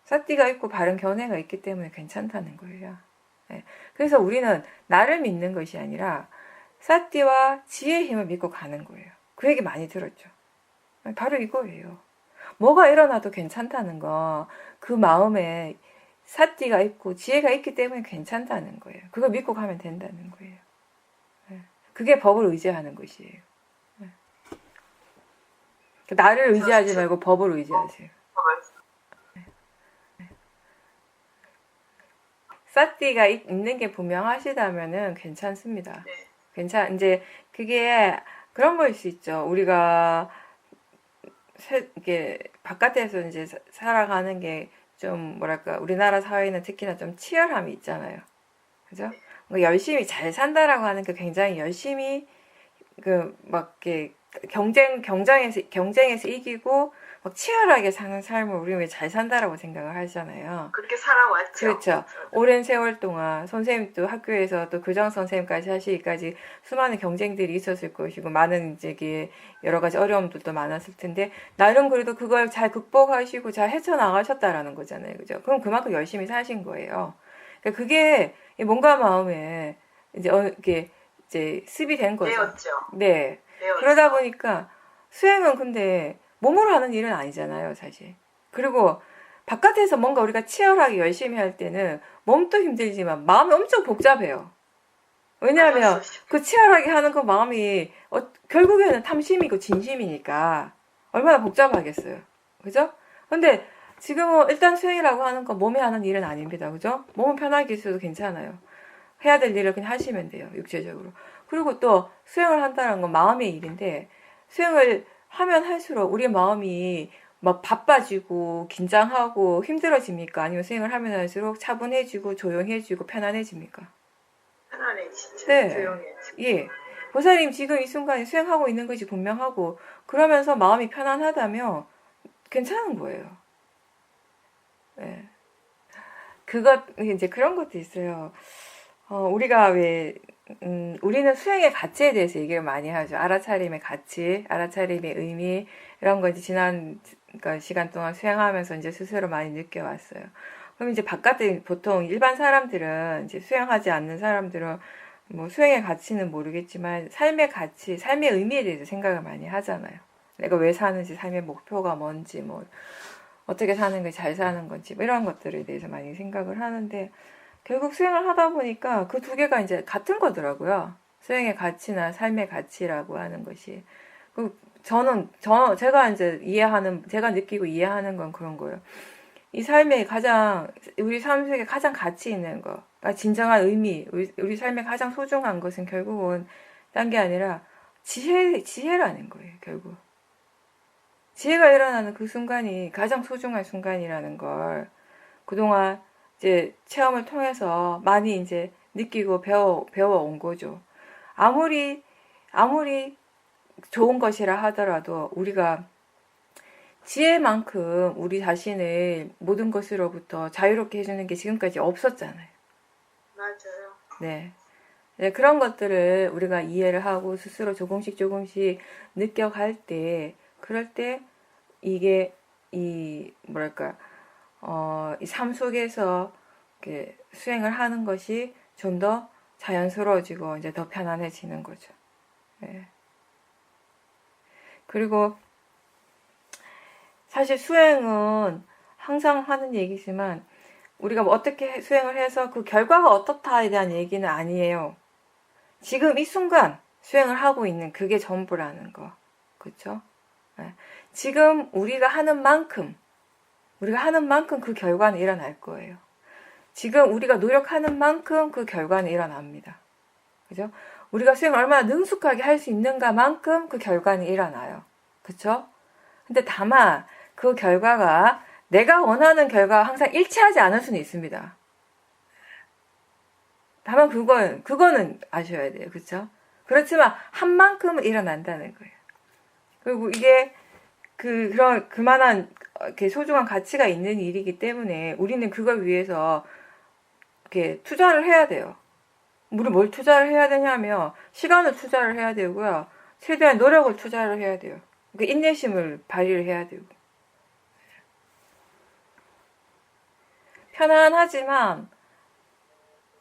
사티가 있고 바른 견해가 있기 때문에 괜찮다는 거예요. 네. 그래서 우리는 나를 믿는 것이 아니라 사티와 지혜의 힘을 믿고 가는 거예요. 그 얘기 많이 들었죠. 바로 이거예요. 뭐가 일어나도 괜찮다는 거, 그 마음에 사티가 있고 지혜가 있기 때문에 괜찮다는 거예요. 그걸 믿고 가면 된다는 거예요. 네. 그게 법을 의지하는 것이에요. 네. 나를 의지하지 말고 법을 의지하세요. 사티가 있는 게 분명하시다면은 괜찮습니다. 이제 그게 그런 거일 수 있죠. 우리가 이게 바깥에서 이제 살아가는 게 좀 뭐랄까 우리나라 사회는 특히나 좀 치열함이 있잖아요. 그죠? 열심히 잘 산다라고 하는 게 굉장히 열심히 막 이렇게 경쟁에서 이기고 막 치열하게 사는 삶을 우리는 왜 잘 산다라고 생각을 하잖아요. 그렇게 살아왔죠. 그렇죠. 오랜 세월 동안 선생님도 학교에서 또 교장 선생님까지 하시기까지 수많은 경쟁들이 있었을 것이고 많은 이제 여러 가지 어려움들도 많았을 텐데 나름 그래도 그걸 잘 극복하시고 잘 헤쳐나가셨다라는 거잖아요. 그죠? 그럼 그만큼 열심히 사신 거예요. 그러니까 그게 뭔가 마음에 이게 이제 습이 된 거죠. 배웠죠. 네. 배웠죠. 그러다 보니까 수행은 근데 몸으로 하는 일은 아니잖아요, 사실. 그리고 바깥에서 뭔가 우리가 치열하게 열심히 할 때는 몸도 힘들지만 마음이 엄청 복잡해요. 왜냐하면 그 치열하게 하는 그 마음이 결국에는 탐심이고 진심이니까 얼마나 복잡하겠어요. 그죠? 근데 지금은 일단 수행이라고 하는 건 몸에 하는 일은 아닙니다. 그죠? 몸은 편하게 있어도 괜찮아요. 해야 될 일을 그냥 하시면 돼요. 육체적으로. 그리고 또 수행을 한다는 건 마음의 일인데 수행을 하면 할수록 우리 마음이 막 바빠지고 긴장하고 힘들어집니까? 아니면 수행을 하면 할수록 차분해지고 조용해지고 편안해집니까? 편안해지죠. 네. 조용해지고. 예. 보살님 지금 이 순간에 수행하고 있는 것이 분명하고 그러면서 마음이 편안하다면 괜찮은 거예요. 네. 이제 그런 것도 있어요. 우리가 우리는 수행의 가치에 대해서 얘기를 많이 하죠. 알아차림의 가치, 알아차림의 의미, 이런 거 이제 지난 시간 동안 수행하면서 이제 스스로 많이 느껴왔어요. 그럼 이제 바깥에 보통 일반 사람들은 이제 수행하지 않는 사람들은 뭐 수행의 가치는 모르겠지만 삶의 가치, 삶의 의미에 대해서 생각을 많이 하잖아요. 내가 왜 사는지, 삶의 목표가 뭔지, 뭐 어떻게 사는 게 잘 사는 건지, 뭐 이런 것들에 대해서 많이 생각을 하는데 결국 수행을 하다 보니까 그 두 개가 이제 같은 거더라고요. 수행의 가치나 삶의 가치라고 하는 것이. 제가 이제 제가 느끼고 이해하는 건 그런 거예요. 이 삶의 우리 삶 속에 가장 가치 있는 거, 진정한 의미, 우리 삶의 가장 소중한 것은 결국은 딴 게 아니라 지혜라는 거예요, 결국. 지혜가 일어나는 그 순간이 가장 소중한 순간이라는 걸 그동안 이제 체험을 통해서 많이 이제 느끼고 배워온 거죠. 아무리 좋은 것이라 하더라도 우리가 지혜만큼 우리 자신을 모든 것으로부터 자유롭게 해주는 게 지금까지 없었잖아요. 맞아요. 네. 네, 그런 것들을 우리가 이해를 하고 스스로 조금씩 느껴갈 때, 그럴 때 이게 뭐랄까, 이 삶 속에서 이렇게 수행을 하는 것이 좀 더 자연스러워지고 이제 더 편안해지는 거죠. 네. 그리고 사실 수행은 항상 하는 얘기지만 우리가 뭐 어떻게 수행을 해서 그 결과가 어떻다에 대한 얘기는 아니에요. 지금 이 순간 수행을 하고 있는 그게 전부라는 거. 그렇죠? 네. 지금 우리가 하는 만큼 그 결과는 일어날 거예요. 지금 우리가 노력하는 만큼 그 결과는 일어납니다. 그죠? 우리가 수행을 얼마나 능숙하게 할 수 있는가만큼 그 결과는 일어나요. 그쵸? 근데 다만 그 결과가 내가 원하는 결과가 항상 일치하지 않을 수는 있습니다. 다만 그거는 아셔야 돼요. 그쵸? 그렇지만 한 만큼은 일어난다는 거예요. 그리고 이게 그만한 이렇게 소중한 가치가 있는 일이기 때문에 우리는 그걸 위해서 이렇게 투자를 해야 돼요. 우리 뭘 투자를 해야 되냐면 시간을 투자를 해야 되고요. 최대한 노력을 투자를 해야 돼요. 그 인내심을 발휘를 해야 되고. 편안하지만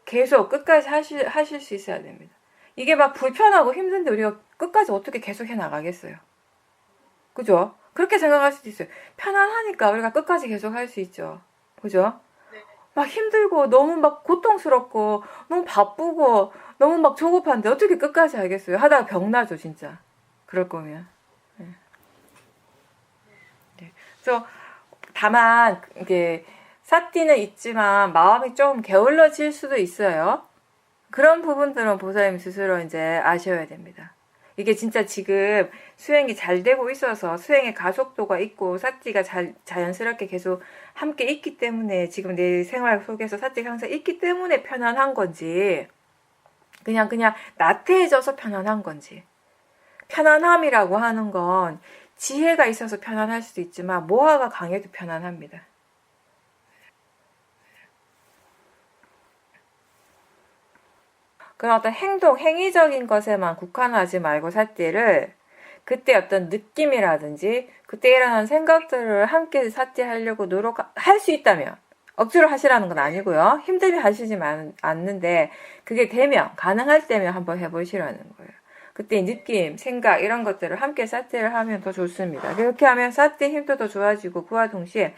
계속 끝까지 하실 수 있어야 됩니다. 이게 막 불편하고 힘든데 우리가 끝까지 어떻게 계속 해 나가겠어요? 그죠? 그렇게 생각할 수도 있어요. 편안하니까 우리가 끝까지 계속 할 수 있죠. 그죠? 네. 막 힘들고 너무 막 고통스럽고 너무 바쁘고 너무 막 조급한데 어떻게 끝까지 하겠어요? 하다가 병나죠, 진짜. 그럴 거면. 네. 네. 그래서 다만 이게 사띠는 있지만 마음이 좀 게을러질 수도 있어요. 그런 부분들은 보살님 스스로 이제 아셔야 됩니다. 이게 진짜 지금 수행이 잘 되고 있어서 수행의 가속도가 있고 사띠가 자연스럽게 계속 함께 있기 때문에 지금 내 생활 속에서 사띠가 항상 있기 때문에 편안한 건지 그냥 나태해져서 편안한 건지. 편안함이라고 하는 건 지혜가 있어서 편안할 수도 있지만 모하가 강해도 편안합니다. 그런 어떤 행위적인 것에만 국한하지 말고 사띠를 그때 어떤 느낌이라든지 그때 일어난 생각들을 함께 사띠하려고 노력할 수 있다면 억지로 하시라는 건 아니고요. 힘들게 하시지 않는데 그게 되면 가능할 때면 한번 해보시라는 거예요. 그때 느낌, 생각 이런 것들을 함께 사띠를 하면 더 좋습니다. 그렇게 하면 사띠 힘도 더 좋아지고 그와 동시에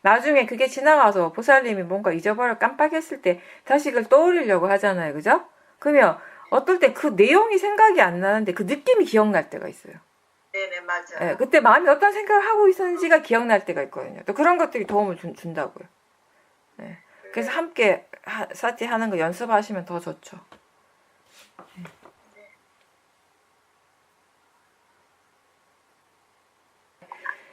나중에 그게 지나가서 보살님이 뭔가 잊어버려 깜빡했을 때 다시 그걸 떠올리려고 하잖아요. 그죠? 그러면 어떨 때 그 내용이 생각이 안 나는데 그 느낌이 기억날 때가 있어요. 네네, 맞아요. 네, 그때 마음이 어떤 생각을 하고 있었는지가 기억날 때가 있거든요. 또 그런 것들이 도움을 준다고요. 네. 그래서 함께 사티 하는 거 연습하시면 더 좋죠.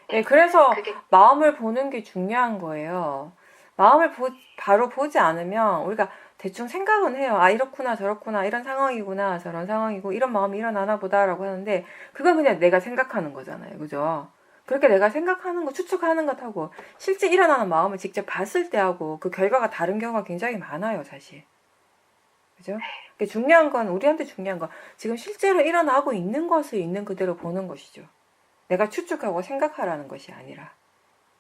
네, 그래서 마음을 보는 게 중요한 거예요. 마음을 바로 보지 않으면 우리가 대충 생각은 해요. 아, 이렇구나, 저렇구나, 이런 상황이구나, 저런 상황이고, 이런 마음이 일어나나 보다라고 하는데, 그건 그냥 내가 생각하는 거잖아요. 그죠? 그렇게 내가 생각하는 거, 추측하는 것하고, 실제 일어나는 마음을 직접 봤을 때하고, 그 결과가 다른 경우가 굉장히 많아요, 사실. 그죠? 중요한 건, 우리한테 중요한 건, 지금 실제로 일어나고 있는 것을 있는 그대로 보는 것이죠. 내가 추측하고 생각하라는 것이 아니라.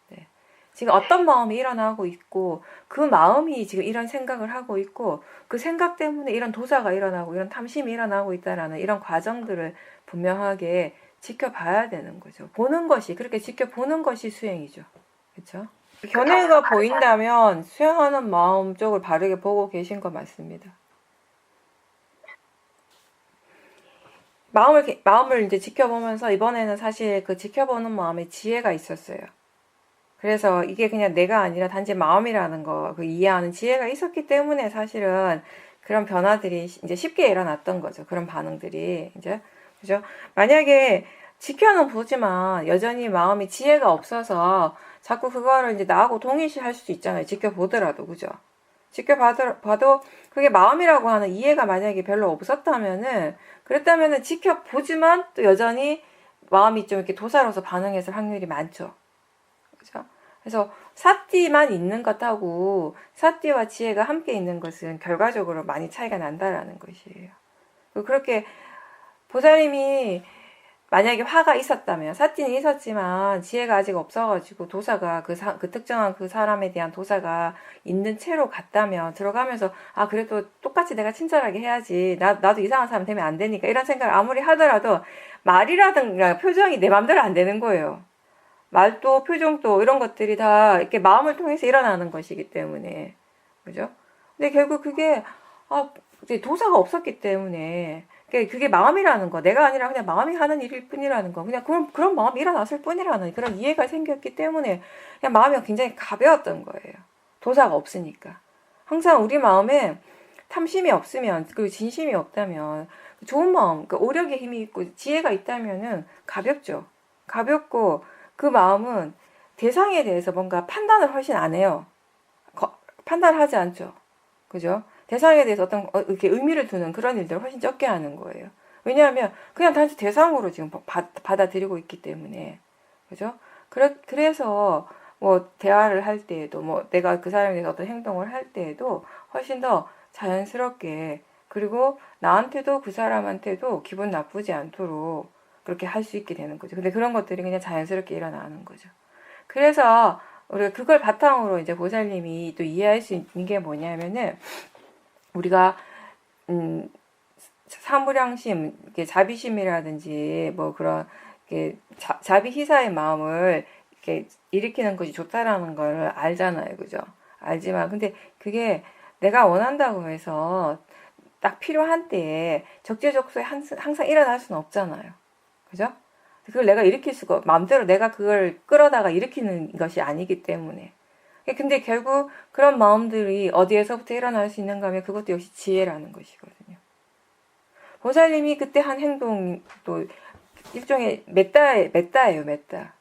네. 지금 어떤 마음이 일어나고 있고 그 마음이 지금 이런 생각을 하고 있고 그 생각 때문에 이런 도사가 일어나고 이런 탐심이 일어나고 있다라는 이런 과정들을 분명하게 지켜봐야 되는 거죠. 보는 것이 그렇게 지켜보는 것이 수행이죠. 그렇죠? 견해가 보인다면 수행하는 마음 쪽을 바르게 보고 계신 거 맞습니다. 마음을 이제 지켜보면서 이번에는 사실 그 지켜보는 마음에 지혜가 있었어요. 그래서 이게 그냥 내가 아니라 단지 마음이라는 거, 그 이해하는 지혜가 있었기 때문에 사실은 그런 변화들이 이제 쉽게 일어났던 거죠. 그런 반응들이 이제 그죠? 만약에 지켜는 보지만 여전히 마음이 지혜가 없어서 자꾸 그거를 이제 나하고 동일시할 수도 있잖아요. 지켜보더라도 그죠? 지켜봐도 그게 마음이라고 하는 이해가 만약에 별로 없었다면은 그랬다면은 지켜보지만 또 여전히 마음이 좀 이렇게 도사로서 반응했을 확률이 많죠. 그죠? 그래서 사띠만 있는 것하고 사띠와 지혜가 함께 있는 것은 결과적으로 많이 차이가 난다라는 것이에요. 그렇게 보살님이 만약에 화가 있었다면 사띠는 있었지만 지혜가 아직 없어가지고 도사가 그 특정한 그 사람에 대한 도사가 있는 채로 갔다면 들어가면서 아 그래도 똑같이 내가 친절하게 해야지 나도 이상한 사람 되면 안 되니까 이런 생각을 아무리 하더라도 말이라든가 표정이 내 맘대로 안 되는 거예요. 말도 표정도 이런 것들이 다 이렇게 마음을 통해서 일어나는 것이기 때문에 그죠? 근데 결국 그게 이제 도사가 없었기 때문에 그게 마음이라는 거 내가 아니라 그냥 마음이 하는 일일 뿐이라는 거 그냥 그런 마음이 일어났을 뿐이라는 그런 이해가 생겼기 때문에 그냥 마음이 굉장히 가벼웠던 거예요. 도사가 없으니까 항상 우리 마음에 탐심이 없으면 그리고 진심이 없다면 좋은 마음, 오력의 힘이 있고 지혜가 있다면은 가볍죠. 가볍고 그 마음은 대상에 대해서 뭔가 판단을 훨씬 안 해요. 판단을 하지 않죠. 그죠? 대상에 대해서 어떤 이렇게 의미를 두는 그런 일들을 훨씬 적게 하는 거예요. 왜냐하면 그냥 단지 대상으로 지금 받아들이고 있기 때문에. 그죠? 그래서 뭐 대화를 할 때에도 뭐 내가 그 사람에 대해서 어떤 행동을 할 때에도 훨씬 더 자연스럽게, 그리고 나한테도 그 사람한테도 기분 나쁘지 않도록 그렇게 할 수 있게 되는 거죠. 근데 그런 것들이 그냥 자연스럽게 일어나는 거죠. 그래서 우리가 그걸 바탕으로 이제 보살님이 또 이해할 수 있는 게 뭐냐면은, 우리가 사무량심, 자비심이라든지 뭐 그런 자비희사의 마음을 이렇게 일으키는 것이 좋다라는 걸 알잖아요, 그죠? 알지만 근데 그게 내가 원한다고 해서 딱 필요한 때에 적재적소에 항상 일어날 수는 없잖아요, 그죠? 그걸 내가 일으킬 수가, 마음대로 내가 그걸 끌어다가 일으키는 것이 아니기 때문에. 근데 결국 그런 마음들이 어디에서부터 일어날 수 있는가 하면 그것도 역시 지혜라는 것이거든요. 보살님이 그때 한 행동도 일종의 메따예요, 메따.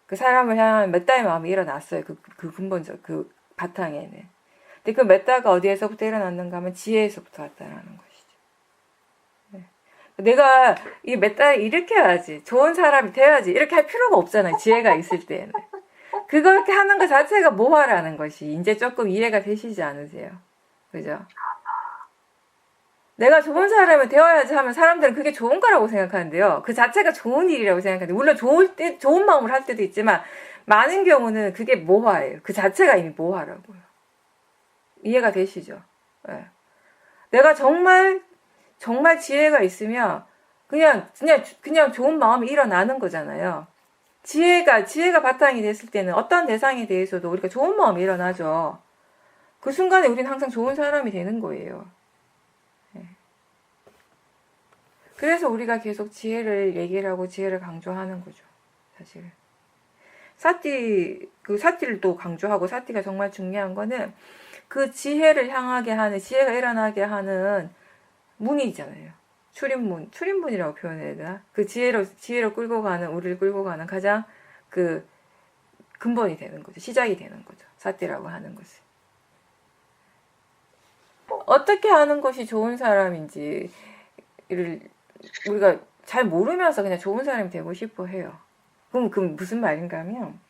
그 사람을 향한 메따의 마음이 일어났어요. 그 근본적, 그 바탕에는. 근데 그 메따가 어디에서부터 일어났는가 하면 지혜에서부터 왔다라는 것이죠. 네. 내가 이 메따를 일으켜야지, 좋은 사람이 돼야지, 이렇게 할 필요가 없잖아요, 지혜가 있을 때는. 그렇게 하는 것 자체가 모화라는 것이 이제 조금 이해가 되시지 않으세요? 그죠? 내가 좋은 사람이 되어야지 하면 사람들은 그게 좋은 거라고 생각하는데요. 그 자체가 좋은 일이라고 생각하는데, 물론 좋은 마음을 할 때도 있지만, 많은 경우는 그게 모화예요. 그 자체가 이미 모화라고요. 이해가 되시죠? 네. 내가 정말 지혜가 있으면, 그냥 좋은 마음이 일어나는 거잖아요. 지혜가 바탕이 됐을 때는 어떤 대상에 대해서도 우리가 좋은 마음이 일어나죠. 그 순간에 우리는 항상 좋은 사람이 되는 거예요. 그래서 우리가 계속 지혜를 얘기를 하고 지혜를 강조하는 거죠, 사실. 사티를 또 강조하고, 사티가 정말 중요한 거는 그 지혜를 향하게 하는, 지혜가 일어나게 하는 문이잖아요. 출입문이라고 표현해야 되나? 그 지혜로 끌고 가는, 우리를 끌고 가는 가장 그 근본이 되는 거죠. 시작이 되는 거죠. 사티라고 하는 것은. 어떻게 하는 것이 좋은 사람인지를 우리가 잘 모르면서 그냥 좋은 사람이 되고 싶어 해요. 그럼 무슨 말인가 하면,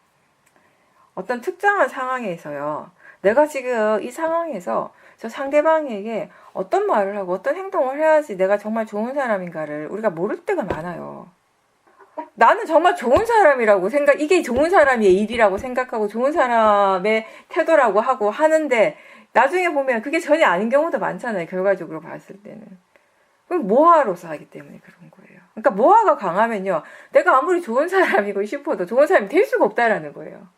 어떤 특정한 상황에서요, 내가 지금 이 상황에서 저 상대방에게 어떤 말을 하고 어떤 행동을 해야지 내가 정말 좋은 사람인가를 우리가 모를 때가 많아요. 나는 정말 좋은 사람이라고 이게 좋은 사람의 일이라고 생각하고 좋은 사람의 태도라고 하고 하는데, 나중에 보면 그게 전혀 아닌 경우도 많잖아요, 결과적으로 봤을 때는. 그럼 모화로서 하기 때문에 그런 거예요. 그러니까 모화가 강하면요, 내가 아무리 좋은 사람이고 싶어도 좋은 사람이 될 수가 없다라는 거예요.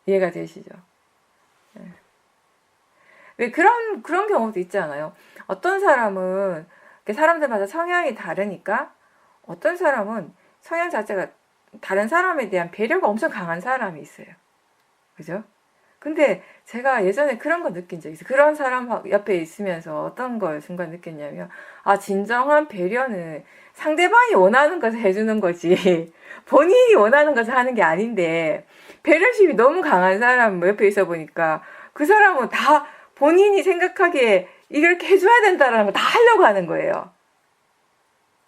이해가 되시죠? 네. 왜 그런 경우도 있잖아요. 어떤 사람은, 사람들마다 성향이 다르니까, 어떤 사람은 성향 자체가 다른 사람에 대한 배려가 엄청 강한 사람이 있어요. 그죠? 근데 제가 예전에 그런 거 느낀 적이 있어요. 그런 사람 옆에 있으면서 어떤 걸 순간 느꼈냐면, 진정한 배려는 상대방이 원하는 것을 해주는 거지, 본인이 원하는 것을 하는 게 아닌데, 배려심이 너무 강한 사람 옆에 있어 보니까, 그 사람은 다 본인이 생각하기에 이렇게 해줘야 된다라는 거 다 하려고 하는 거예요.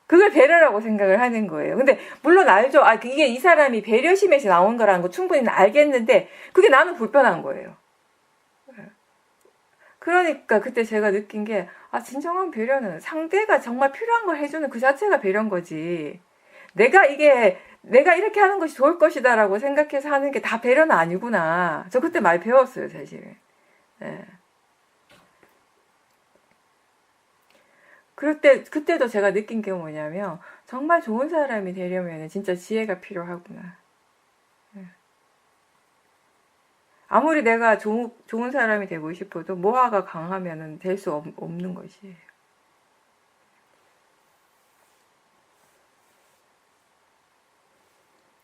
그걸 배려라고 생각을 하는 거예요. 근데 물론 알죠. 이게 이 사람이 배려심에서 나온 거라는 거 충분히 알겠는데, 그게 나는 불편한 거예요. 그러니까 그때 제가 느낀 게, 진정한 배려는 상대가 정말 필요한 걸 해주는 그 자체가 배려인 거지, 내가 이렇게 하는 것이 좋을 것이다라고 생각해서 하는 게 다 배려는 아니구나. 저 그때 많이 배웠어요, 사실. 네. 그때도 제가 느낀 게 뭐냐면, 정말 좋은 사람이 되려면 진짜 지혜가 필요하구나. 아무리 내가 좋은 사람이 되고 싶어도 모화가 강하면 될 수 없는 것이에요.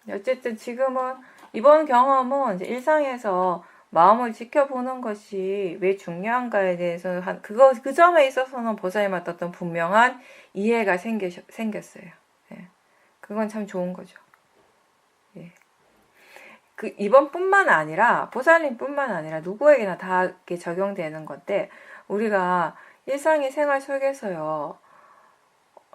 어쨌든 지금은, 이번 경험은 이제 일상에서 마음을 지켜보는 것이 왜 중요한가에 대해서 그 점에 있어서는 보살님한테 어떤 분명한 이해가 생겼어요. 예. 그건 참 좋은 거죠. 예. 그 이번뿐만 아니라 보살님뿐만 아니라 누구에게나 다 이렇게 적용되는 건데 우리가 일상의 생활 속에서요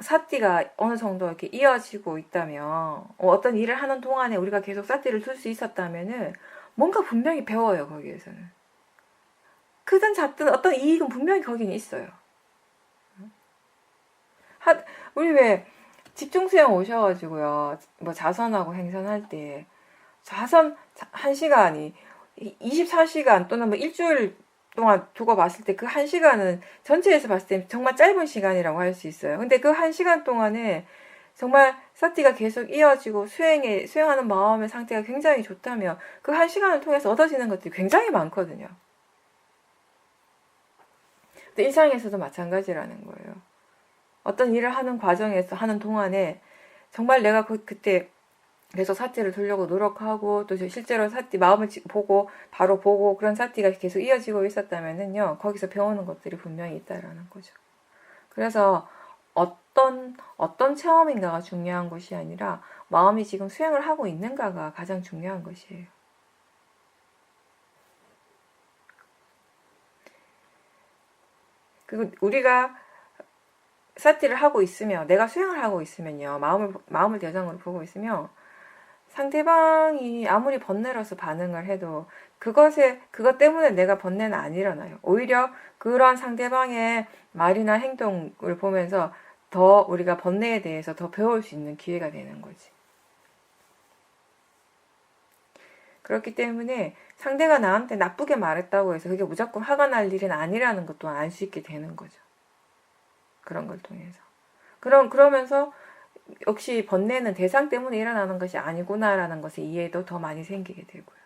사띠가 어느 정도 이렇게 이어지고 있다면 어떤 일을 하는 동안에 우리가 계속 사띠를 둘 수 있었다면은 뭔가 분명히 배워요 거기에서는 크든 작든 어떤 이익은 분명히 거기는 있어요. 우리 왜 집중수행 오셔가지고요 뭐 자선하고 행선할 때 자선 1시간이 24시간 또는 뭐 일주일 동안 두고 봤을 때 그 1시간은 전체에서 봤을 때 정말 짧은 시간이라고 할 수 있어요. 근데 그 1시간 동안에 정말 사티가 계속 이어지고 수행하는 마음의 상태가 굉장히 좋다면 그 1시간을 통해서 얻어지는 것들이 굉장히 많거든요. 근데 일상에서도 마찬가지라는 거예요. 어떤 일을 하는 과정에서 하는 동안에 정말 내가 그때 계속 사티를 두려고 노력하고 또 실제로 사티 마음을 보고 바로 보고 그런 사티가 계속 이어지고 있었다면은요 거기서 배우는 것들이 분명히 있다라는 거죠. 그래서 어떤 체험인가가 중요한 것이 아니라 마음이 지금 수행을 하고 있는가가 가장 중요한 것이에요. 그리고 우리가 사티를 하고 있으면 내가 수행을 하고 있으면요 마음을 대상으로 보고 있으면 상대방이 아무리 번뇌로서 반응을 해도 그것 때문에 내가 번뇌는 안 일어나요. 오히려 그런 상대방의 말이나 행동을 보면서 더 우리가 번뇌에 대해서 더 배울 수 있는 기회가 되는 거지. 그렇기 때문에 상대가 나한테 나쁘게 말했다고 해서 그게 무조건 화가 날 일은 아니라는 것도 알 수 있게 되는 거죠. 그런 걸 통해서. 그러면서 역시 번뇌는 대상 때문에 일어나는 것이 아니구나라는 것의 이해도 더 많이 생기게 되고요.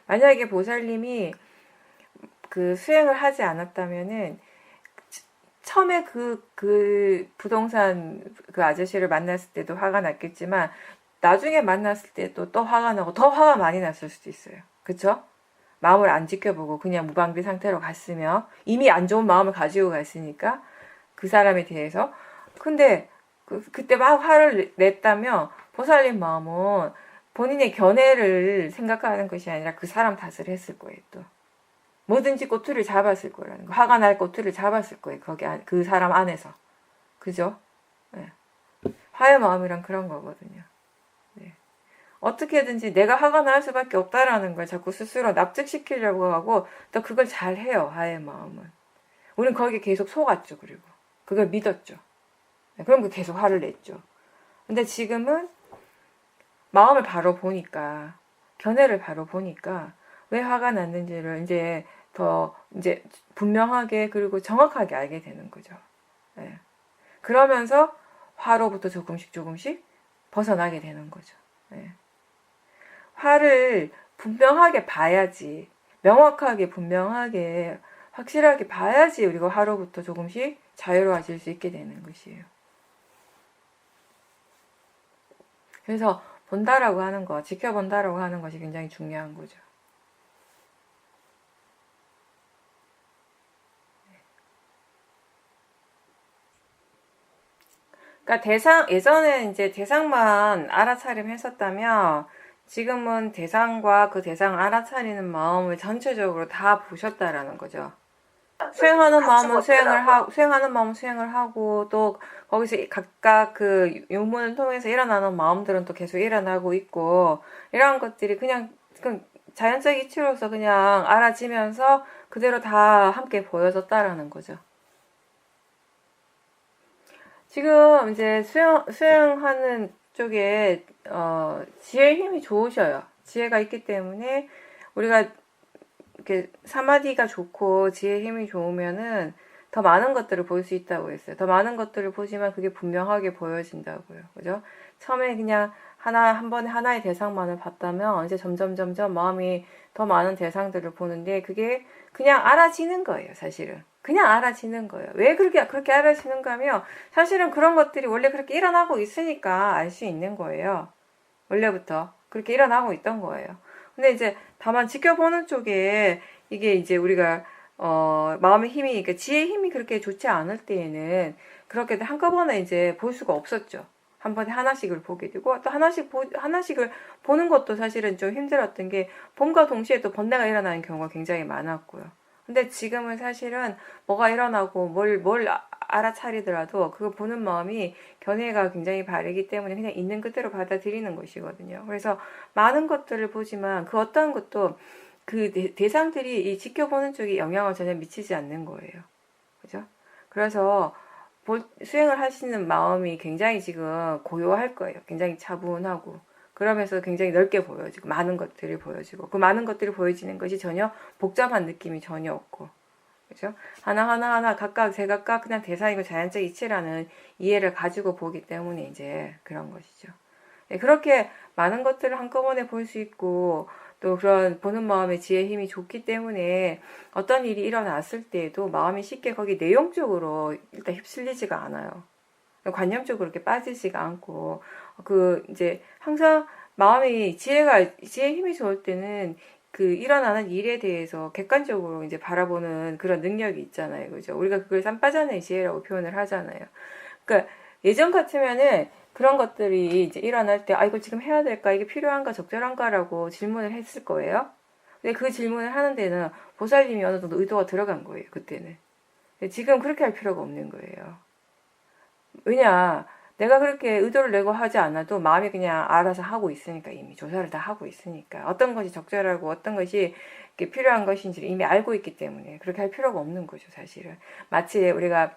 만약에 보살님이 그 수행을 하지 않았다면은 처음에 그 부동산 그 아저씨를 만났을 때도 화가 났겠지만 나중에 만났을 때도 또 화가 나고 더 화가 많이 났을 수도 있어요. 그쵸? 마음을 안 지켜보고 그냥 무방비 상태로 갔으며 이미 안 좋은 마음을 가지고 갔으니까 그 사람에 대해서 근데 그때 막 화를 냈다면 보살님 마음은 본인의 견해를 생각하는 것이 아니라 그 사람 탓을 했을 거예요. 또 뭐든지 꼬투리를 잡았을 거라는 거. 화가 날 꼬투리를 잡았을 거예요. 그 사람 안에서. 그죠? 네. 화의 마음이란 그런 거거든요. 네. 어떻게든지 내가 화가 날 수밖에 없다라는 걸 자꾸 스스로 납득시키려고 하고 또 그걸 잘 해요. 화의 마음은. 우린 거기에 계속 속았죠. 그리고 그걸 믿었죠. 그럼 계속 화를 냈죠. 근데 지금은 마음을 바로 보니까 견해를 바로 보니까 왜 화가 났는지를 이제 더 분명하게 그리고 정확하게 알게 되는 거죠. 네. 그러면서 화로부터 조금씩 벗어나게 되는 거죠. 네. 화를 분명하게 봐야지 명확하게 분명하게 확실하게 봐야지 우리가 화로부터 조금씩 자유로워질 수 있게 되는 것이에요. 그래서 본다라고 하는 거, 지켜본다라고 하는 것이 굉장히 중요한 거죠. 그러니까 예전에 이제 대상만 알아차림했었다면 지금은 대상과 그 대상 알아차리는 마음을 전체적으로 다 보셨다라는 거죠. 수행하는 마음은 수행을 하고 또 거기서 각각 그 유문을 통해서 일어나는 마음들은 또 계속 일어나고 있고 이러한 것들이 그냥 자연적 이치로서 그냥 알아지면서 그대로 다 함께 보여졌다라는 거죠. 지금 이제 수행하는 쪽에 지혜의 힘이 좋으셔요. 지혜가 있기 때문에 우리가 이렇게 사마디가 좋고 지혜의 힘이 좋으면은 더 많은 것들을 볼 수 있다고 했어요. 더 많은 것들을 보지만 그게 분명하게 보여진다고요. 그죠? 처음에 그냥 한 번에 하나의 대상만을 봤다면 이제 점점 마음이 더 많은 대상들을 보는데 그게 그냥 알아지는 거예요, 사실은. 그냥 알아지는 거예요. 왜 그렇게 알아지는가 하면 사실은 그런 것들이 원래 그렇게 일어나고 있으니까 알 수 있는 거예요. 원래부터 그렇게 일어나고 있던 거예요. 근데 이제 다만 지켜보는 쪽에 이게 이제 우리가 마음의 힘이 그러니까 지혜의 힘이 그렇게 좋지 않을 때에는 그렇게 한꺼번에 이제 볼 수가 없었죠. 한 번에 하나씩을 보게 되고 또 하나씩을 보는 것도 사실은 좀 힘들었던 게 봄과 동시에 또 번뇌가 일어나는 경우가 굉장히 많았고요. 근데 지금은 사실은 뭐가 일어나고 뭘 알아차리더라도 그거 보는 마음이 견해가 굉장히 바르기 때문에 그냥 있는 그대로 받아들이는 것이거든요. 그래서 많은 것들을 보지만 그 어떠한 것도 그 대상들이 이 지켜보는 쪽에 영향을 전혀 미치지 않는 거예요. 그죠? 그래서 수행을 하시는 마음이 굉장히 지금 고요할 거예요. 굉장히 차분하고. 그러면서 굉장히 넓게 보여지고, 많은 것들이 보여지고, 그 많은 것들이 보여지는 것이 전혀 복잡한 느낌이 전혀 없고, 그죠? 하나하나 각각 제각각 그냥 대상이고 자연적 이치라는 이해를 가지고 보기 때문에 이제 그런 것이죠. 네, 그렇게 많은 것들을 한꺼번에 볼 수 있고, 또 그런 보는 마음의 지혜 힘이 좋기 때문에 어떤 일이 일어났을 때에도 마음이 쉽게 거기 내용적으로 일단 휩쓸리지가 않아요. 관념적으로 이렇게 빠지지가 않고, 이제 항상 마음이 지혜 힘이 좋을 때는 그 일어나는 일에 대해서 객관적으로 이제 바라보는 그런 능력이 있잖아요. 그죠? 우리가 그걸 쌈바자의 지혜라고 표현을 하잖아요. 그러니까 예전 같으면은 그런 것들이 이제 일어날 때, 이거 지금 해야 될까? 이게 필요한가? 적절한가?라고 질문을 했을 거예요. 근데 그 질문을 하는 데는 보살님이 어느 정도 의도가 들어간 거예요, 그때는. 근데 지금 그렇게 할 필요가 없는 거예요. 왜냐, 내가 그렇게 의도를 내고 하지 않아도 마음이 그냥 알아서 하고 있으니까, 이미 조사를 다 하고 있으니까. 어떤 것이 적절하고 어떤 것이 필요한 것인지를 이미 알고 있기 때문에 그렇게 할 필요가 없는 거죠, 사실은. 마치 우리가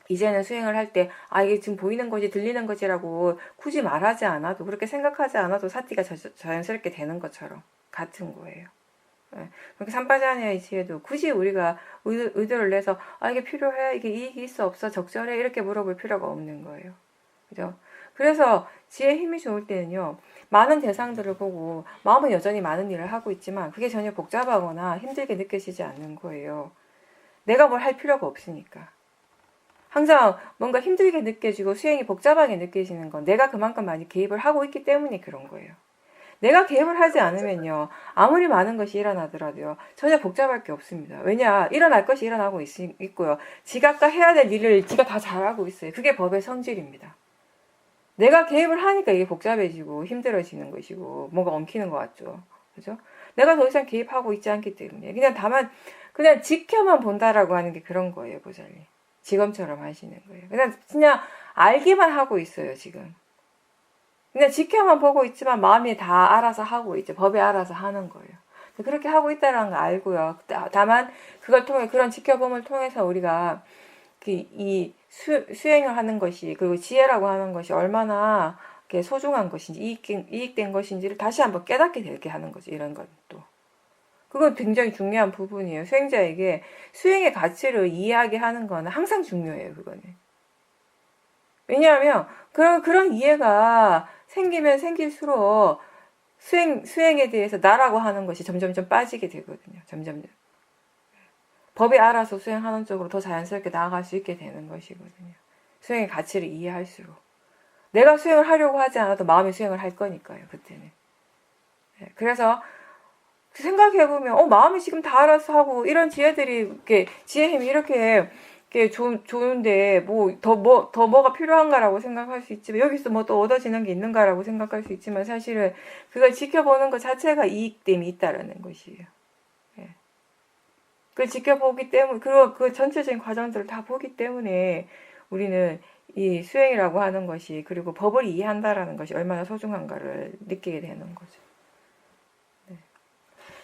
이제는 수행을 할 때, 이게 지금 보이는 거지, 들리는 거지라고 굳이 말하지 않아도, 그렇게 생각하지 않아도 사티가 자연스럽게 되는 것처럼 같은 거예요. 그렇게 삼바자냐의 지혜도 굳이 우리가 의도를 내서, 이게 필요해? 이게 이익이 있어? 없어? 적절해? 이렇게 물어볼 필요가 없는 거예요. 그죠? 그래서 지혜 힘이 좋을 때는요, 많은 대상들을 보고, 마음은 여전히 많은 일을 하고 있지만, 그게 전혀 복잡하거나 힘들게 느껴지지 않는 거예요. 내가 뭘 할 필요가 없으니까. 항상 뭔가 힘들게 느껴지고 수행이 복잡하게 느껴지는 건 내가 그만큼 많이 개입을 하고 있기 때문에 그런 거예요. 내가 개입을 하지 않으면요, 아무리 많은 것이 일어나더라도요, 전혀 복잡할 게 없습니다. 왜냐, 일어날 것이 일어나고 있고요. 지가 해야 될 일을 지가 다 잘하고 있어요. 그게 법의 성질입니다. 내가 개입을 하니까 이게 복잡해지고 힘들어지는 것이고 뭔가 엉키는 것 같죠. 그죠? 내가 더 이상 개입하고 있지 않기 때문에 그냥 지켜만 본다라고 하는 게 그런 거예요, 보살님. 지검처럼 하시는 거예요. 그냥 알기만 하고 있어요, 지금. 그냥 지켜만 보고 있지만 마음이 다 알아서 하고 있죠. 법이 알아서 하는 거예요. 그렇게 하고 있다는 거 알고요. 다만 그걸 통해 그런 지켜봄을 통해서 우리가 이 수행을 하는 것이, 그리고 지혜라고 하는 것이 얼마나 소중한 것인지 이익된 것인지를 다시 한번 깨닫게 되게 하는 거죠. 이런 것도. 그건 굉장히 중요한 부분이에요. 수행자에게 수행의 가치를 이해하게 하는 건 항상 중요해요. 그거는. 왜냐하면 그런 이해가 생기면 생길수록 수행에 대해서 나라고 하는 것이 점점점 빠지게 되거든요. 점점점. 법이 알아서 수행하는 쪽으로 더 자연스럽게 나아갈 수 있게 되는 것이거든요. 수행의 가치를 이해할수록. 내가 수행을 하려고 하지 않아도 마음이 수행을 할 거니까요. 그때는. 그래서 생각해보면 마음이 지금 다 알아서 하고 이런 지혜들이 지혜 힘이 이렇게 좋은데 뭐가 필요한가라고 생각할 수 있지만, 여기서 뭐 또 얻어지는 게 있는가라고 생각할 수 있지만, 사실은 그걸 지켜보는 것 자체가 이익됨이 있다라는 것이에요. 그걸 지켜보기 때문에, 그리고 그 전체적인 과정들을 다 보기 때문에 우리는 이 수행이라고 하는 것이, 그리고 법을 이해한다라는 것이 얼마나 소중한가를 느끼게 되는 거죠.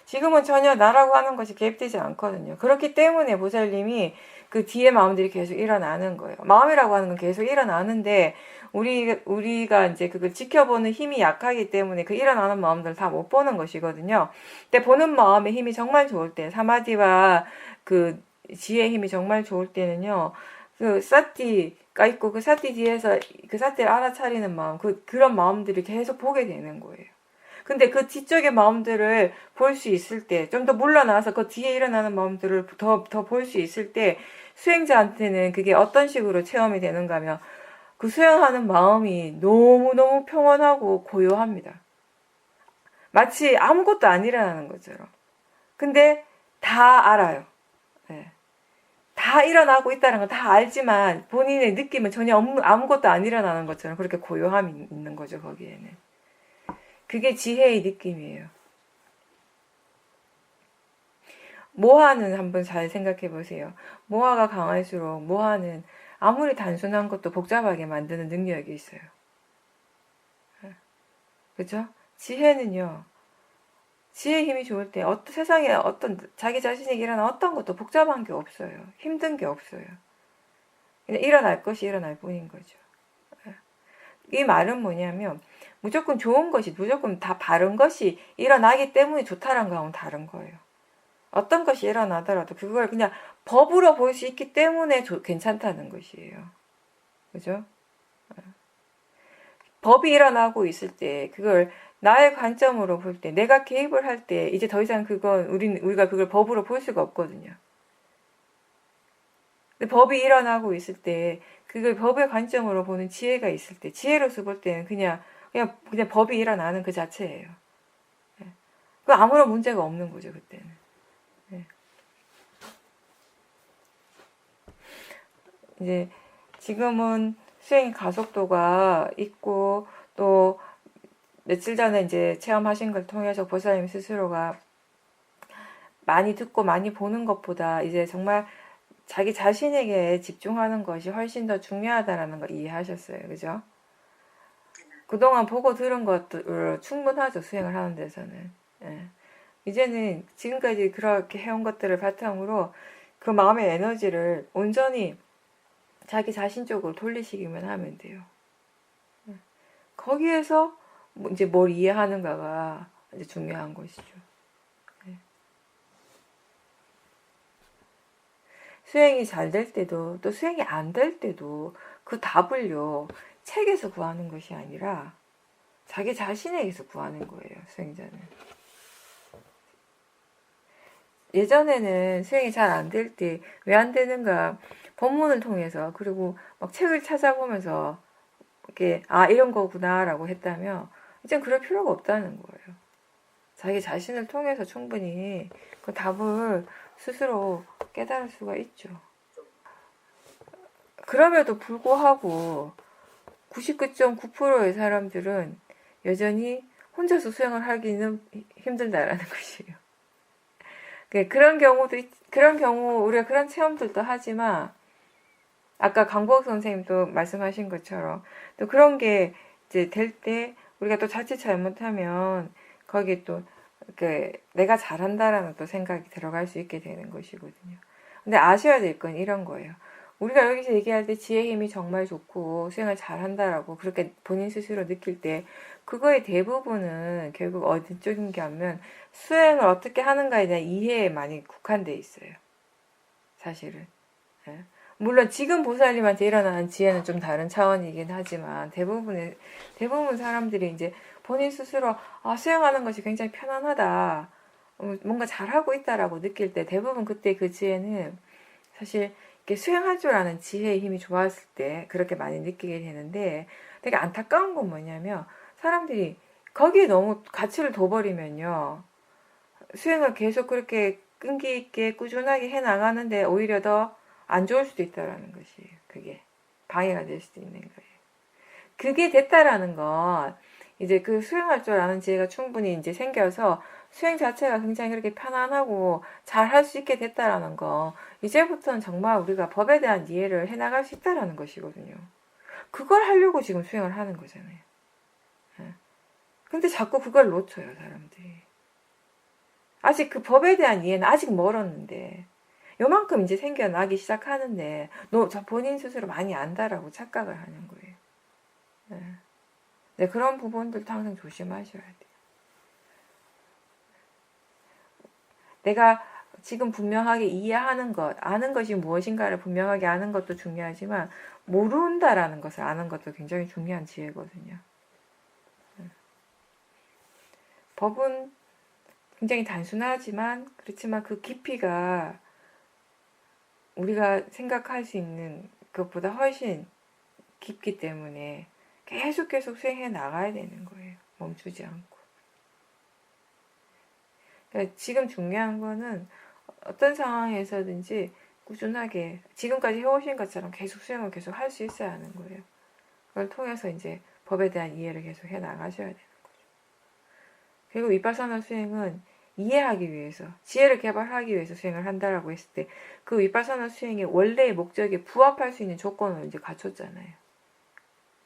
지금은 전혀 나라고 하는 것이 개입되지 않거든요. 그렇기 때문에 보살님이 그 뒤에 마음들이 계속 일어나는 거예요. 마음이라고 하는 건 계속 일어나는데 우리가 이제 그걸 지켜보는 힘이 약하기 때문에 그 일어나는 마음들을 다 못 보는 것이거든요. 근데 보는 마음의 힘이 정말 좋을 때, 사마디와 그 지혜의 힘이 정말 좋을 때는요, 그 사티가 있고 그 사티 뒤에서 그 사티를 알아차리는 마음, 그런 마음들을 계속 보게 되는 거예요. 근데 그 뒤쪽의 마음들을 볼 수 있을 때, 좀 더 물러나서 그 뒤에 일어나는 마음들을 더 볼 수 있을 때, 수행자한테는 그게 어떤 식으로 체험이 되는가 하면, 그 수행하는 마음이 너무너무 평온하고 고요합니다. 마치 아무것도 안 일어나는 것처럼. 근데 다 알아요. 네. 다 일어나고 있다는 건 다 알지만 본인의 느낌은 전혀 아무것도 안 일어나는 것처럼 그렇게 고요함이 있는 거죠, 거기에는. 그게 지혜의 느낌이에요. 모하는 한번 잘 생각해 보세요. 모하가 강할수록 모하는 아무리 단순한 것도 복잡하게 만드는 능력이 있어요. 그죠? 지혜는요, 지혜 힘이 좋을 때 세상에 어떤 자기 자신에게 일어난 어떤 것도 복잡한 게 없어요. 힘든 게 없어요. 그냥 일어날 것이 일어날 뿐인 거죠. 이 말은 뭐냐면 무조건 좋은 것이 무조건 다 바른 것이 일어나기 때문에 좋다라는 거하고는 다른 거예요. 어떤 것이 일어나더라도 그걸 그냥 법으로 볼 수 있기 때문에 괜찮다는 것이에요. 그죠? 법이 일어나고 있을 때 그걸 나의 관점으로 볼 때 내가 개입을 할 때 이제 더 이상 그건 우리가 그걸 법으로 볼 수가 없거든요. 근데 법이 일어나고 있을 때 그걸 법의 관점으로 보는 지혜가 있을 때 지혜로서 볼 때는 그냥 법이 일어나는 그 자체예요. 그 아무런 문제가 없는 거죠 그때는. 이제 지금은 수행 가속도가 있고 또 며칠 전에 이제 체험하신 걸 통해서 보살님 스스로가 많이 듣고 많이 보는 것보다 이제 정말 자기 자신에게 집중하는 것이 훨씬 더 중요하다라는 걸 이해하셨어요. 그죠? 그동안 보고 들은 것으로 충분하죠. 수행을 하는 데서는. 예. 이제는 지금까지 그렇게 해온 것들을 바탕으로 그 마음의 에너지를 온전히 자기 자신 쪽으로 돌리시기만 하면 돼요. 거기에서 이제 뭘 이해하는가가 이제 중요한 것이죠. 수행이 잘 될 때도 또 수행이 안 될 때도 그 답을요 책에서 구하는 것이 아니라 자기 자신에게서 구하는 거예요. 수행자는. 예전에는 수행이 잘 안 될 때 왜 안 되는가 법문을 통해서 그리고 막 책을 찾아보면서 이렇게 이런 거구나라고 했다면 이젠 그럴 필요가 없다는 거예요. 자기 자신을 통해서 충분히 그 답을 스스로 깨달을 수가 있죠. 그럼에도 불구하고 99.9%의 사람들은 여전히 혼자서 수행을 하기는 힘들다라는 것이에요. 그런 경우 우리가 그런 체험들도 하지만 아까 강보학 선생님도 말씀하신 것처럼 또 그런 게 이제 될 때 우리가 또 자칫 잘못하면 거기에 또 내가 잘한다라는 또 생각이 들어갈 수 있게 되는 것이거든요. 근데 아셔야 될 건 이런 거예요. 우리가 여기서 얘기할 때 지혜 힘이 정말 좋고 수행을 잘한다라고 그렇게 본인 스스로 느낄 때 그거의 대부분은 결국 어디 쪽인가 하면 수행을 어떻게 하는가에 대한 이해에 많이 국한돼 있어요. 사실은. 예. 물론 지금 보살님한테 일어나는 지혜는 좀 다른 차원이긴 하지만 대부분 사람들이 이제 본인 스스로 수행하는 것이 굉장히 편안하다, 뭔가 잘하고 있다라고 느낄 때 대부분 그때 그 지혜는 사실 이렇게 수행할 줄 아는 지혜의 힘이 좋았을 때 그렇게 많이 느끼게 되는데 되게 안타까운 건 뭐냐면 사람들이 거기에 너무 가치를 둬버리면요 수행을 계속 그렇게 끈기 있게 꾸준하게 해 나가는데 오히려 더 안 좋을 수도 있다라는 것이에요. 그게 방해가 될 수도 있는 거예요. 그게 됐다라는 건 이제 그 수행할 줄 아는 지혜가 충분히 이제 생겨서 수행 자체가 굉장히 그렇게 편안하고 잘 할 수 있게 됐다라는 거 이제부터는 정말 우리가 법에 대한 이해를 해나갈 수 있다라는 것이거든요. 그걸 하려고 지금 수행을 하는 거잖아요. 근데 자꾸 그걸 놓쳐요, 사람들이. 아직 그 법에 대한 이해는 아직 멀었는데 요만큼 이제 생겨나기 시작하는데 본인 스스로 많이 안다라고 착각을 하는 거예요. 네, 그런 부분들도 항상 조심하셔야 돼요. 내가 지금 분명하게 이해하는 것, 아는 것이 무엇인가를 분명하게 아는 것도 중요하지만 모른다라는 것을 아는 것도 굉장히 중요한 지혜거든요. 법은 굉장히 단순하지만 그렇지만 그 깊이가 우리가 생각할 수 있는 것보다 훨씬 깊기 때문에 계속 수행해 나가야 되는 거예요. 멈추지 않고. 그러니까 지금 중요한 거는 어떤 상황에서든지 꾸준하게 지금까지 해오신 것처럼 계속 수행을 계속 할 수 있어야 하는 거예요. 그걸 통해서 이제 법에 대한 이해를 계속 해 나가셔야 되는 거죠. 그리고 위파사나 수행은 이해하기 위해서, 지혜를 개발하기 위해서 수행을 한다라고 했을 때 그 위파사나 수행의 원래의 목적에 부합할 수 있는 조건을 이제 갖췄잖아요.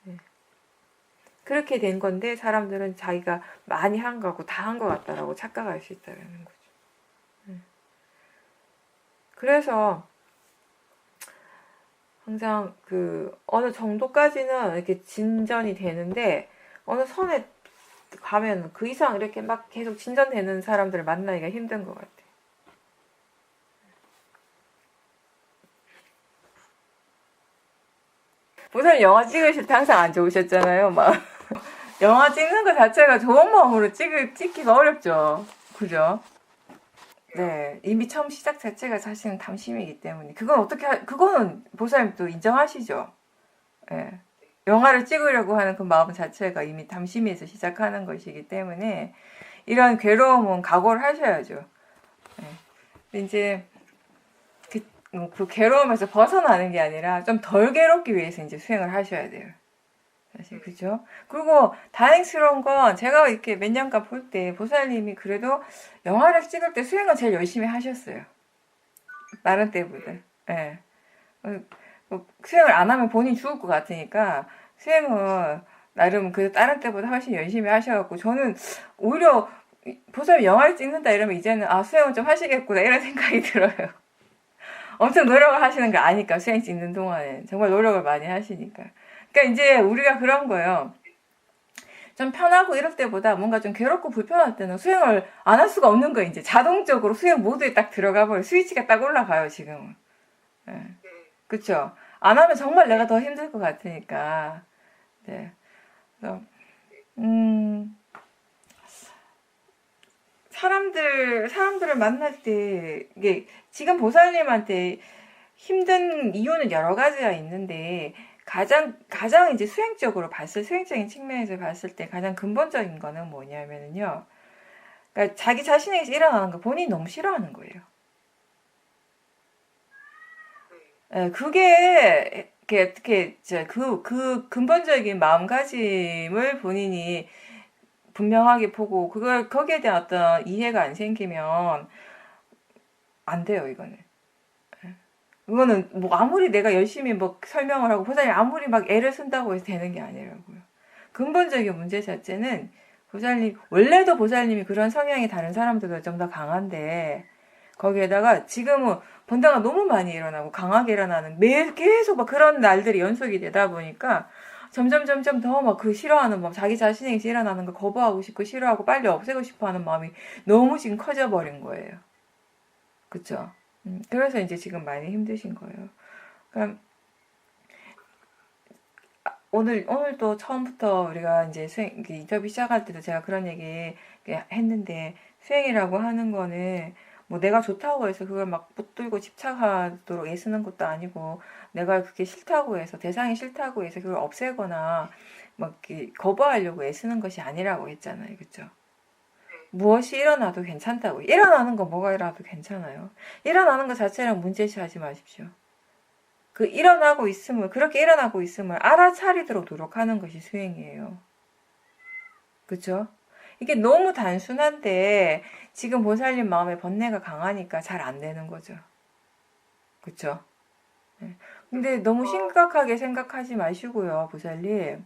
네. 그렇게 된 건데 사람들은 자기가 많이 한 거고 다 한 것 같다라고 착각할 수 있다는 거죠. 그래서 항상 그 어느 정도까지는 이렇게 진전이 되는데 어느 선에 가면 그 이상 이렇게 막 계속 진전되는 사람들을 만나기가 힘든 것 같아요. 우선 영화 찍으실 때 항상 안 좋으셨잖아요. 막 영화 찍는 것 자체가 좋은 마음으로 찍기가 어렵죠. 그죠? 네, 이미 처음 시작 자체가 사실은 탐심이기 때문에 그거는 보살님도 인정하시죠. 예. 영화를 찍으려고 하는 그 마음 자체가 이미 탐심에서 시작하는 것이기 때문에 이런 괴로움은 각오를 하셔야죠. 예. 이제 그 괴로움에서 벗어나는 게 아니라 좀 덜 괴롭기 위해서 이제 수행을 하셔야 돼요. 사실 그죠? 그리고 다행스러운 건 제가 이렇게 몇 년간 볼 때 보살님이 그래도 영화를 찍을 때 수행을 제일 열심히 하셨어요. 다른 때보다. 예. 수행을 안 하면 본인 죽을 것 같으니까 수행을 나름 그 다른 때보다 훨씬 열심히 하셔갖고 저는 오히려 보살님 영화를 찍는다 이러면 이제는 수행을 좀 하시겠구나 이런 생각이 들어요. 엄청 노력을 하시는 거 아니까 수행 찍는 동안에 정말 노력을 많이 하시니까. 그러니까 이제 우리가 그런 거예요. 좀 편하고 이럴 때보다 뭔가 좀 괴롭고 불편할 때는 수행을 안 할 수가 없는 거예요. 이제 자동적으로 수행 모드에 딱 들어가 버려. 스위치가 딱 올라가요, 지금은. 네. 그쵸? 안 하면 정말 내가 더 힘들 것 같으니까. 네. 그래서, 사람들을 만날 때, 이게 지금 보살님한테 힘든 이유는 여러 가지가 있는데, 가장 이제 수행적인 측면에서 봤을 때 가장 근본적인 거는 뭐냐면요. 그러니까 자기 자신에게서 일어나는 거 본인이 너무 싫어하는 거예요. 그게 어떻게 그 근본적인 마음가짐을 본인이 분명하게 보고 거기에 대한 어떤 이해가 안 생기면 안 돼요, 이거는. 이거는 뭐 아무리 내가 열심히 뭐 설명을 하고 보살님 아무리 막 애를 쓴다고 해서 되는 게 아니라고요. 근본적인 문제 자체는 원래도 보살님이 그런 성향이 다른 사람들보다 좀 더 강한데 거기에다가 지금은 번다가 너무 많이 일어나고 강하게 일어나는 매일 계속 막 그런 날들이 연속이 되다 보니까 점점 더 막 그 싫어하는 마음, 자기 자신에게 일어나는 거 거부하고 싶고 싫어하고 빨리 없애고 싶어 하는 마음이 너무 지금 커져버린 거예요. 그쵸? 그래서 이제 지금 많이 힘드신 거예요. 그럼 오늘도 처음부터 우리가 이제 인터뷰 시작할 때도 제가 그런 얘기 했는데 수행이라고 하는 거는 뭐 내가 좋다고 해서 그걸 막 붙들고 집착하도록 애쓰는 것도 아니고 내가 그게 싫다고 해서 대상이 싫다고 해서 그걸 없애거나 막 이렇게 거부하려고 애쓰는 것이 아니라고 했잖아요. 그쵸? 무엇이 일어나도 괜찮다고. 일어나는 거 뭐가 일어나도 괜찮아요. 일어나는 것 자체는 문제시하지 마십시오. 그렇게 일어나고 있음을 알아차리도록 노력하는 것이 수행이에요. 그쵸? 이게 너무 단순한데 지금 보살님 마음에 번뇌가 강하니까 잘 안 되는 거죠. 그쵸? 근데 너무 심각하게 생각하지 마시고요, 보살님.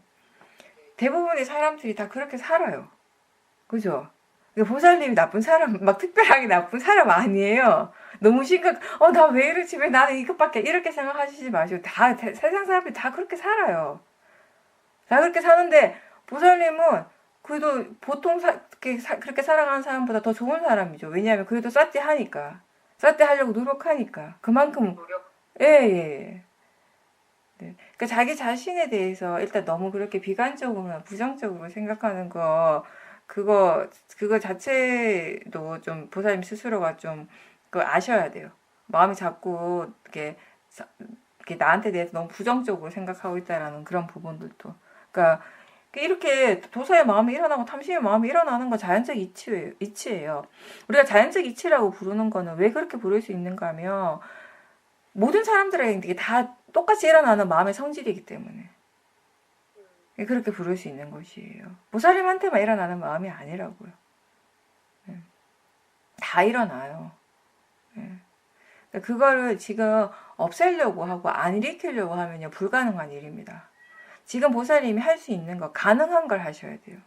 대부분의 사람들이 다 그렇게 살아요. 그죠? 보살님이 나쁜 사람, 막 특별하게 나쁜 사람 아니에요. 너무 나 왜 이러지? 왜 나는 이것밖에, 이렇게 생각하시지 마시고, 세상 사람들이 다 그렇게 살아요. 다 그렇게 사는데, 보살님은 그래도 보통 그렇게 살아가는 사람보다 더 좋은 사람이죠. 왜냐하면 그래도 쌌지 하니까. 쌌지 하려고 노력하니까. 그만큼, 예. 네. 그러니까 자기 자신에 대해서 일단 너무 그렇게 비관적으로나 부정적으로 생각하는 그거 자체도 좀 보살님 스스로가 좀 그걸 아셔야 돼요. 마음이 자꾸 이렇게 나한테 대해서 너무 부정적으로 생각하고 있다라는 그런 부분들도. 그러니까 이렇게 도사의 마음이 일어나고 탐심의 마음이 일어나는 건 자연적 이치예요. 우리가 자연적 이치라고 부르는 거는 왜 그렇게 부를 수 있는가 하면 모든 사람들에게 다 똑같이 일어나는 마음의 성질이기 때문에 그렇게 부를 수 있는 것이에요. 보살님한테만 일어나는 마음이 아니라고요. 다 일어나요. 그거를 지금 없애려고 하고 안 일으키려고 하면요, 불가능한 일입니다. 지금 보살님이 할 수 있는 거, 가능한 걸 하셔야 돼요.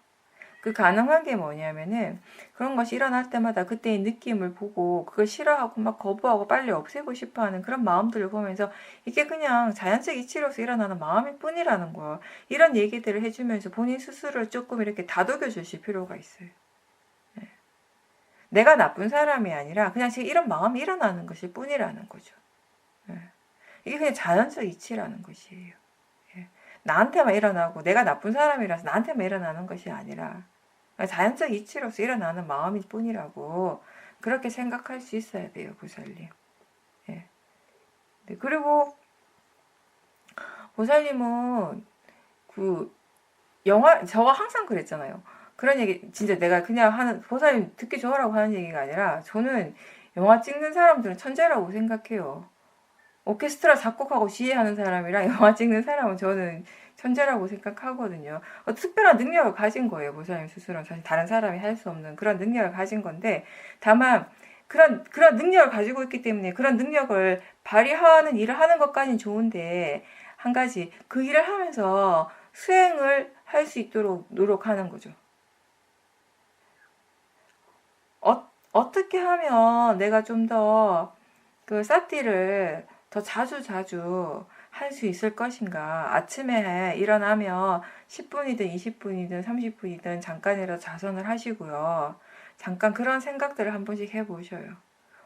그 가능한 게 뭐냐면은 그런 것이 일어날 때마다 그때의 느낌을 보고 그걸 싫어하고 막 거부하고 빨리 없애고 싶어하는 그런 마음들을 보면서 이게 그냥 자연적 이치로서 일어나는 마음일 뿐이라는 거예요. 이런 얘기들을 해주면서 본인 스스로를 조금 이렇게 다독여 주실 필요가 있어요. 내가 나쁜 사람이 아니라 그냥 지금 이런 마음이 일어나는 것일 뿐이라는 거죠. 이게 그냥 자연적 이치라는 것이에요. 나한테만 일어나고 내가 나쁜 사람이라서 나한테만 일어나는 것이 아니라 자연적 이치로서 일어나는 마음일 뿐이라고 그렇게 생각할 수 있어야 돼요, 보살님. 네, 그리고 보살님은 저가 항상 그랬잖아요. 그런 얘기 진짜 내가 그냥 하는 보살님 듣기 좋으라고 하는 얘기가 아니라 저는 영화 찍는 사람들은 천재라고 생각해요. 오케스트라 작곡하고 지휘하는 사람이랑 영화 찍는 사람은 저는 천재라고 생각하거든요. 특별한 능력을 가진 거예요. 보살님 스스로는 사실 다른 사람이 할 수 없는 그런 능력을 가진 건데 다만 그런 능력을 가지고 있기 때문에 그런 능력을 발휘하는 일을 하는 것까지는 좋은데 한 가지 그 일을 하면서 수행을 할 수 있도록 노력하는 거죠. 어떻게 하면 내가 좀 더 그 사티를 더 자주 할 수 있을 것인가. 아침에 일어나면 10분이든 20분이든 30분이든 잠깐이라도 자선을 하시고요. 잠깐 그런 생각들을 한 번씩 해보셔요.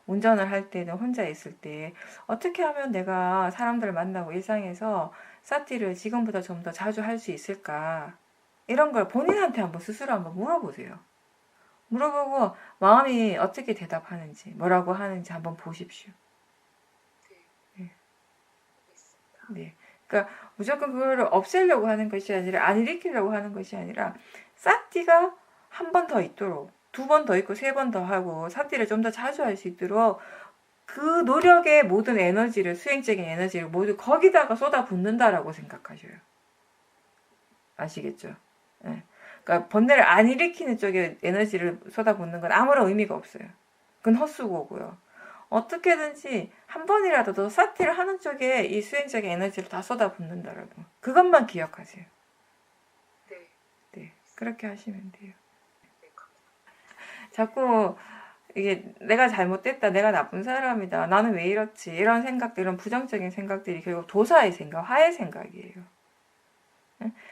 운전을 할 때는 혼자 있을 때 어떻게 하면 내가 사람들을 만나고 일상에서 사티를 지금보다 좀 더 자주 할 수 있을까. 이런 걸 본인한테 스스로 한번 물어보세요. 물어보고 마음이 어떻게 대답하는지 뭐라고 하는지 한번 보십시오. 네. 그러니까 무조건 그거를 없애려고 하는 것이 아니라 안 일으키려고 하는 것이 아니라 사티가 한 번 더 있도록 2번 더 있고 3번 더 하고 사티를 좀 더 자주 할 수 있도록 그 노력의 모든 에너지를 수행적인 에너지를 모두 거기다가 쏟아붓는다라고 생각하셔요. 아시겠죠? 네. 그러니까 번뇌를 안 일으키는 쪽에 에너지를 쏟아붓는 건 아무런 의미가 없어요. 그건 헛수고고요. 어떻게든지 한 번이라도 더 사티를 하는 쪽에 이 수행적인 에너지를 다 쏟아붓는다라고. 그것만 기억하세요. 네, 그렇게 하시면 돼요. 자꾸 이게 내가 잘못됐다, 내가 나쁜 사람이다, 나는 왜 이렇지 이런 생각들, 이런 부정적인 생각들이 결국 도사의 생각, 화의 생각이에요.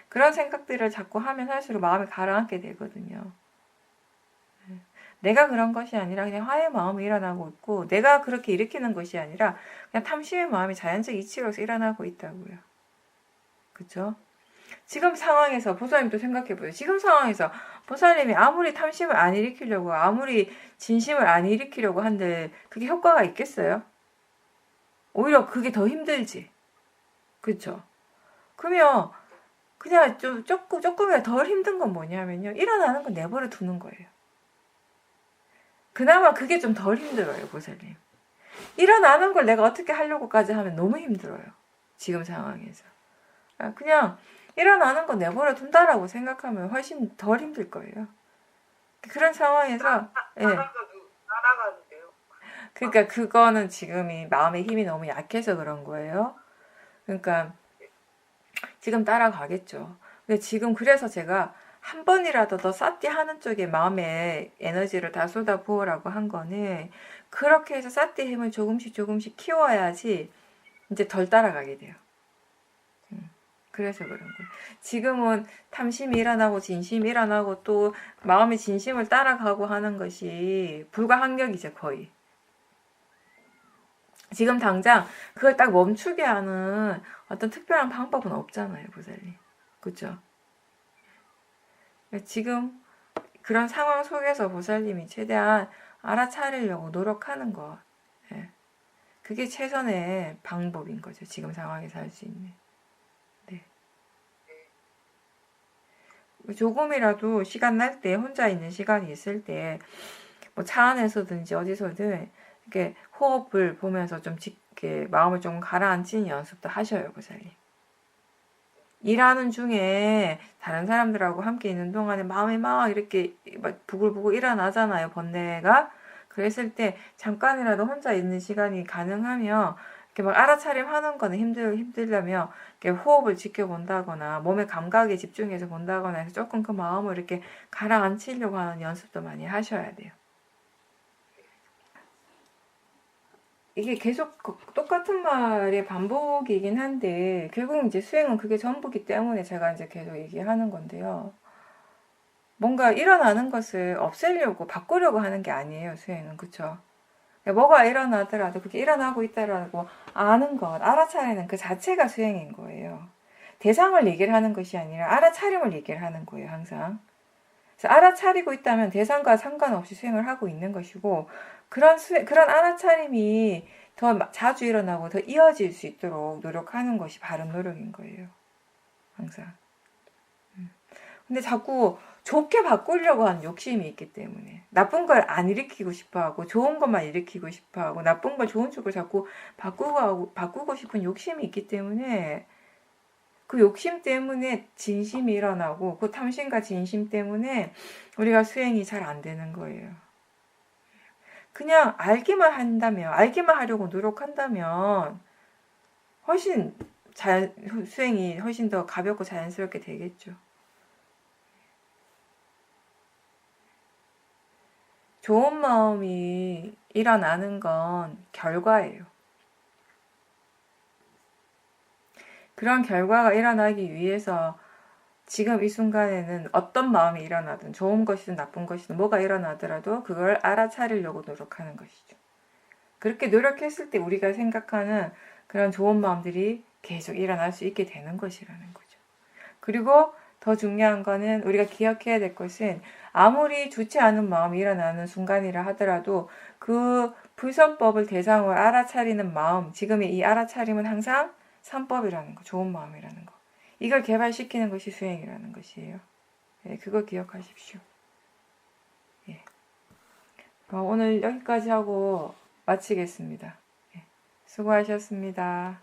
그런 생각들을 자꾸 하면 할수록 마음이 가라앉게 되거든요. 내가 그런 것이 아니라 그냥 화의 마음이 일어나고 있고 내가 그렇게 일으키는 것이 아니라 그냥 탐심의 마음이 자연적 이치로서 일어나고 있다고요. 그쵸? 지금 상황에서 보살님도 생각해보세요. 지금 상황에서 보살님이 아무리 탐심을 안 일으키려고 아무리 진심을 안 일으키려고 한들 그게 효과가 있겠어요? 오히려 그게 더 힘들지. 그쵸? 그러면 그냥 좀 조금이라도 덜 힘든 건 뭐냐면요. 일어나는 건 내버려 두는 거예요. 그나마 그게 좀 덜 힘들어요, 보살님. 일어나는 걸 내가 어떻게 하려고까지 하면 너무 힘들어요. 지금 상황에서. 그냥 일어나는 건 내버려 둔다라고 생각하면 훨씬 덜 힘들 거예요. 그런 상황에서 따라가는데요. 그러니까 그거는 지금이 마음의 힘이 너무 약해서 그런 거예요. 그러니까 지금 따라가겠죠. 근데 지금 그래서 제가 한 번이라도 더 사티 하는 쪽에 마음의 에너지를 다 쏟아부으라고 한 거는 그렇게 해서 사티 힘을 조금씩 키워야지 이제 덜 따라가게 돼요. 그래서 그런 거예요. 지금은 탐심이 일어나고 진심이 일어나고 또 마음의 진심을 따라가고 하는 것이 불가항력이죠, 거의. 지금 당장 그걸 딱 멈추게 하는 어떤 특별한 방법은 없잖아요, 보살님. 그죠? 지금 그런 상황 속에서 보살님이 최대한 알아차리려고 노력하는 것. 그게 최선의 방법인 거죠. 지금 상황에서 할 수 있는. 네. 조금이라도 시간 날 때, 혼자 있는 시간이 있을 때, 뭐 차 안에서든지 어디서든 이렇게 호흡을 보면서 좀 이렇게 마음을 좀 가라앉히는 연습도 하셔요, 보살님. 일하는 중에 다른 사람들하고 함께 있는 동안에 마음이 막 이렇게 막 부글부글 일어나잖아요, 번뇌가. 그랬을 때 잠깐이라도 혼자 있는 시간이 가능하면 이렇게 막 알아차림 하는 거는 힘들려면 이렇게 호흡을 지켜본다거나 몸의 감각에 집중해서 본다거나 해서 조금 그 마음을 이렇게 가라앉히려고 하는 연습도 많이 하셔야 돼요. 이게 계속 똑같은 말의 반복이긴 한데 결국 이제 수행은 그게 전부기 때문에 제가 이제 계속 얘기하는 건데요. 뭔가 일어나는 것을 없애려고 바꾸려고 하는 게 아니에요, 수행은. 그쵸? 뭐가 일어나더라도 그게 일어나고 있다라고 아는 것, 알아차리는 그 자체가 수행인 거예요. 대상을 얘기를 하는 것이 아니라 알아차림을 얘기를 하는 거예요, 항상. 그래서 알아차리고 있다면 대상과 상관없이 수행을 하고 있는 것이고, 그런 알아차림이 더 자주 일어나고 더 이어질 수 있도록 노력하는 것이 바른 노력인 거예요. 항상. 근데 자꾸 좋게 바꾸려고 하는 욕심이 있기 때문에 나쁜 걸 안 일으키고 싶어하고 좋은 것만 일으키고 싶어하고 나쁜 걸 좋은 쪽으로 자꾸 바꾸고 싶은 욕심이 있기 때문에 그 욕심 때문에 진심이 일어나고 그 탐심과 진심 때문에 우리가 수행이 잘 안 되는 거예요. 그냥 알기만 한다면, 알기만 하려고 노력한다면 훨씬 수행이 훨씬 더 가볍고 자연스럽게 되겠죠. 좋은 마음이 일어나는 건 결과예요. 그런 결과가 일어나기 위해서 지금 이 순간에는 어떤 마음이 일어나든 좋은 것이든 나쁜 것이든 뭐가 일어나더라도 그걸 알아차리려고 노력하는 것이죠. 그렇게 노력했을 때 우리가 생각하는 그런 좋은 마음들이 계속 일어날 수 있게 되는 것이라는 거죠. 그리고 더 중요한 거는 우리가 기억해야 될 것은 아무리 좋지 않은 마음이 일어나는 순간이라 하더라도 그 불선법을 대상으로 알아차리는 마음, 지금의 이 알아차림은 항상 삼법이라는 거, 좋은 마음이라는 거. 이걸 개발시키는 것이 수행이라는 것이에요. 예, 그거 기억하십시오. 예. 오늘 여기까지 하고 마치겠습니다. 예, 수고하셨습니다.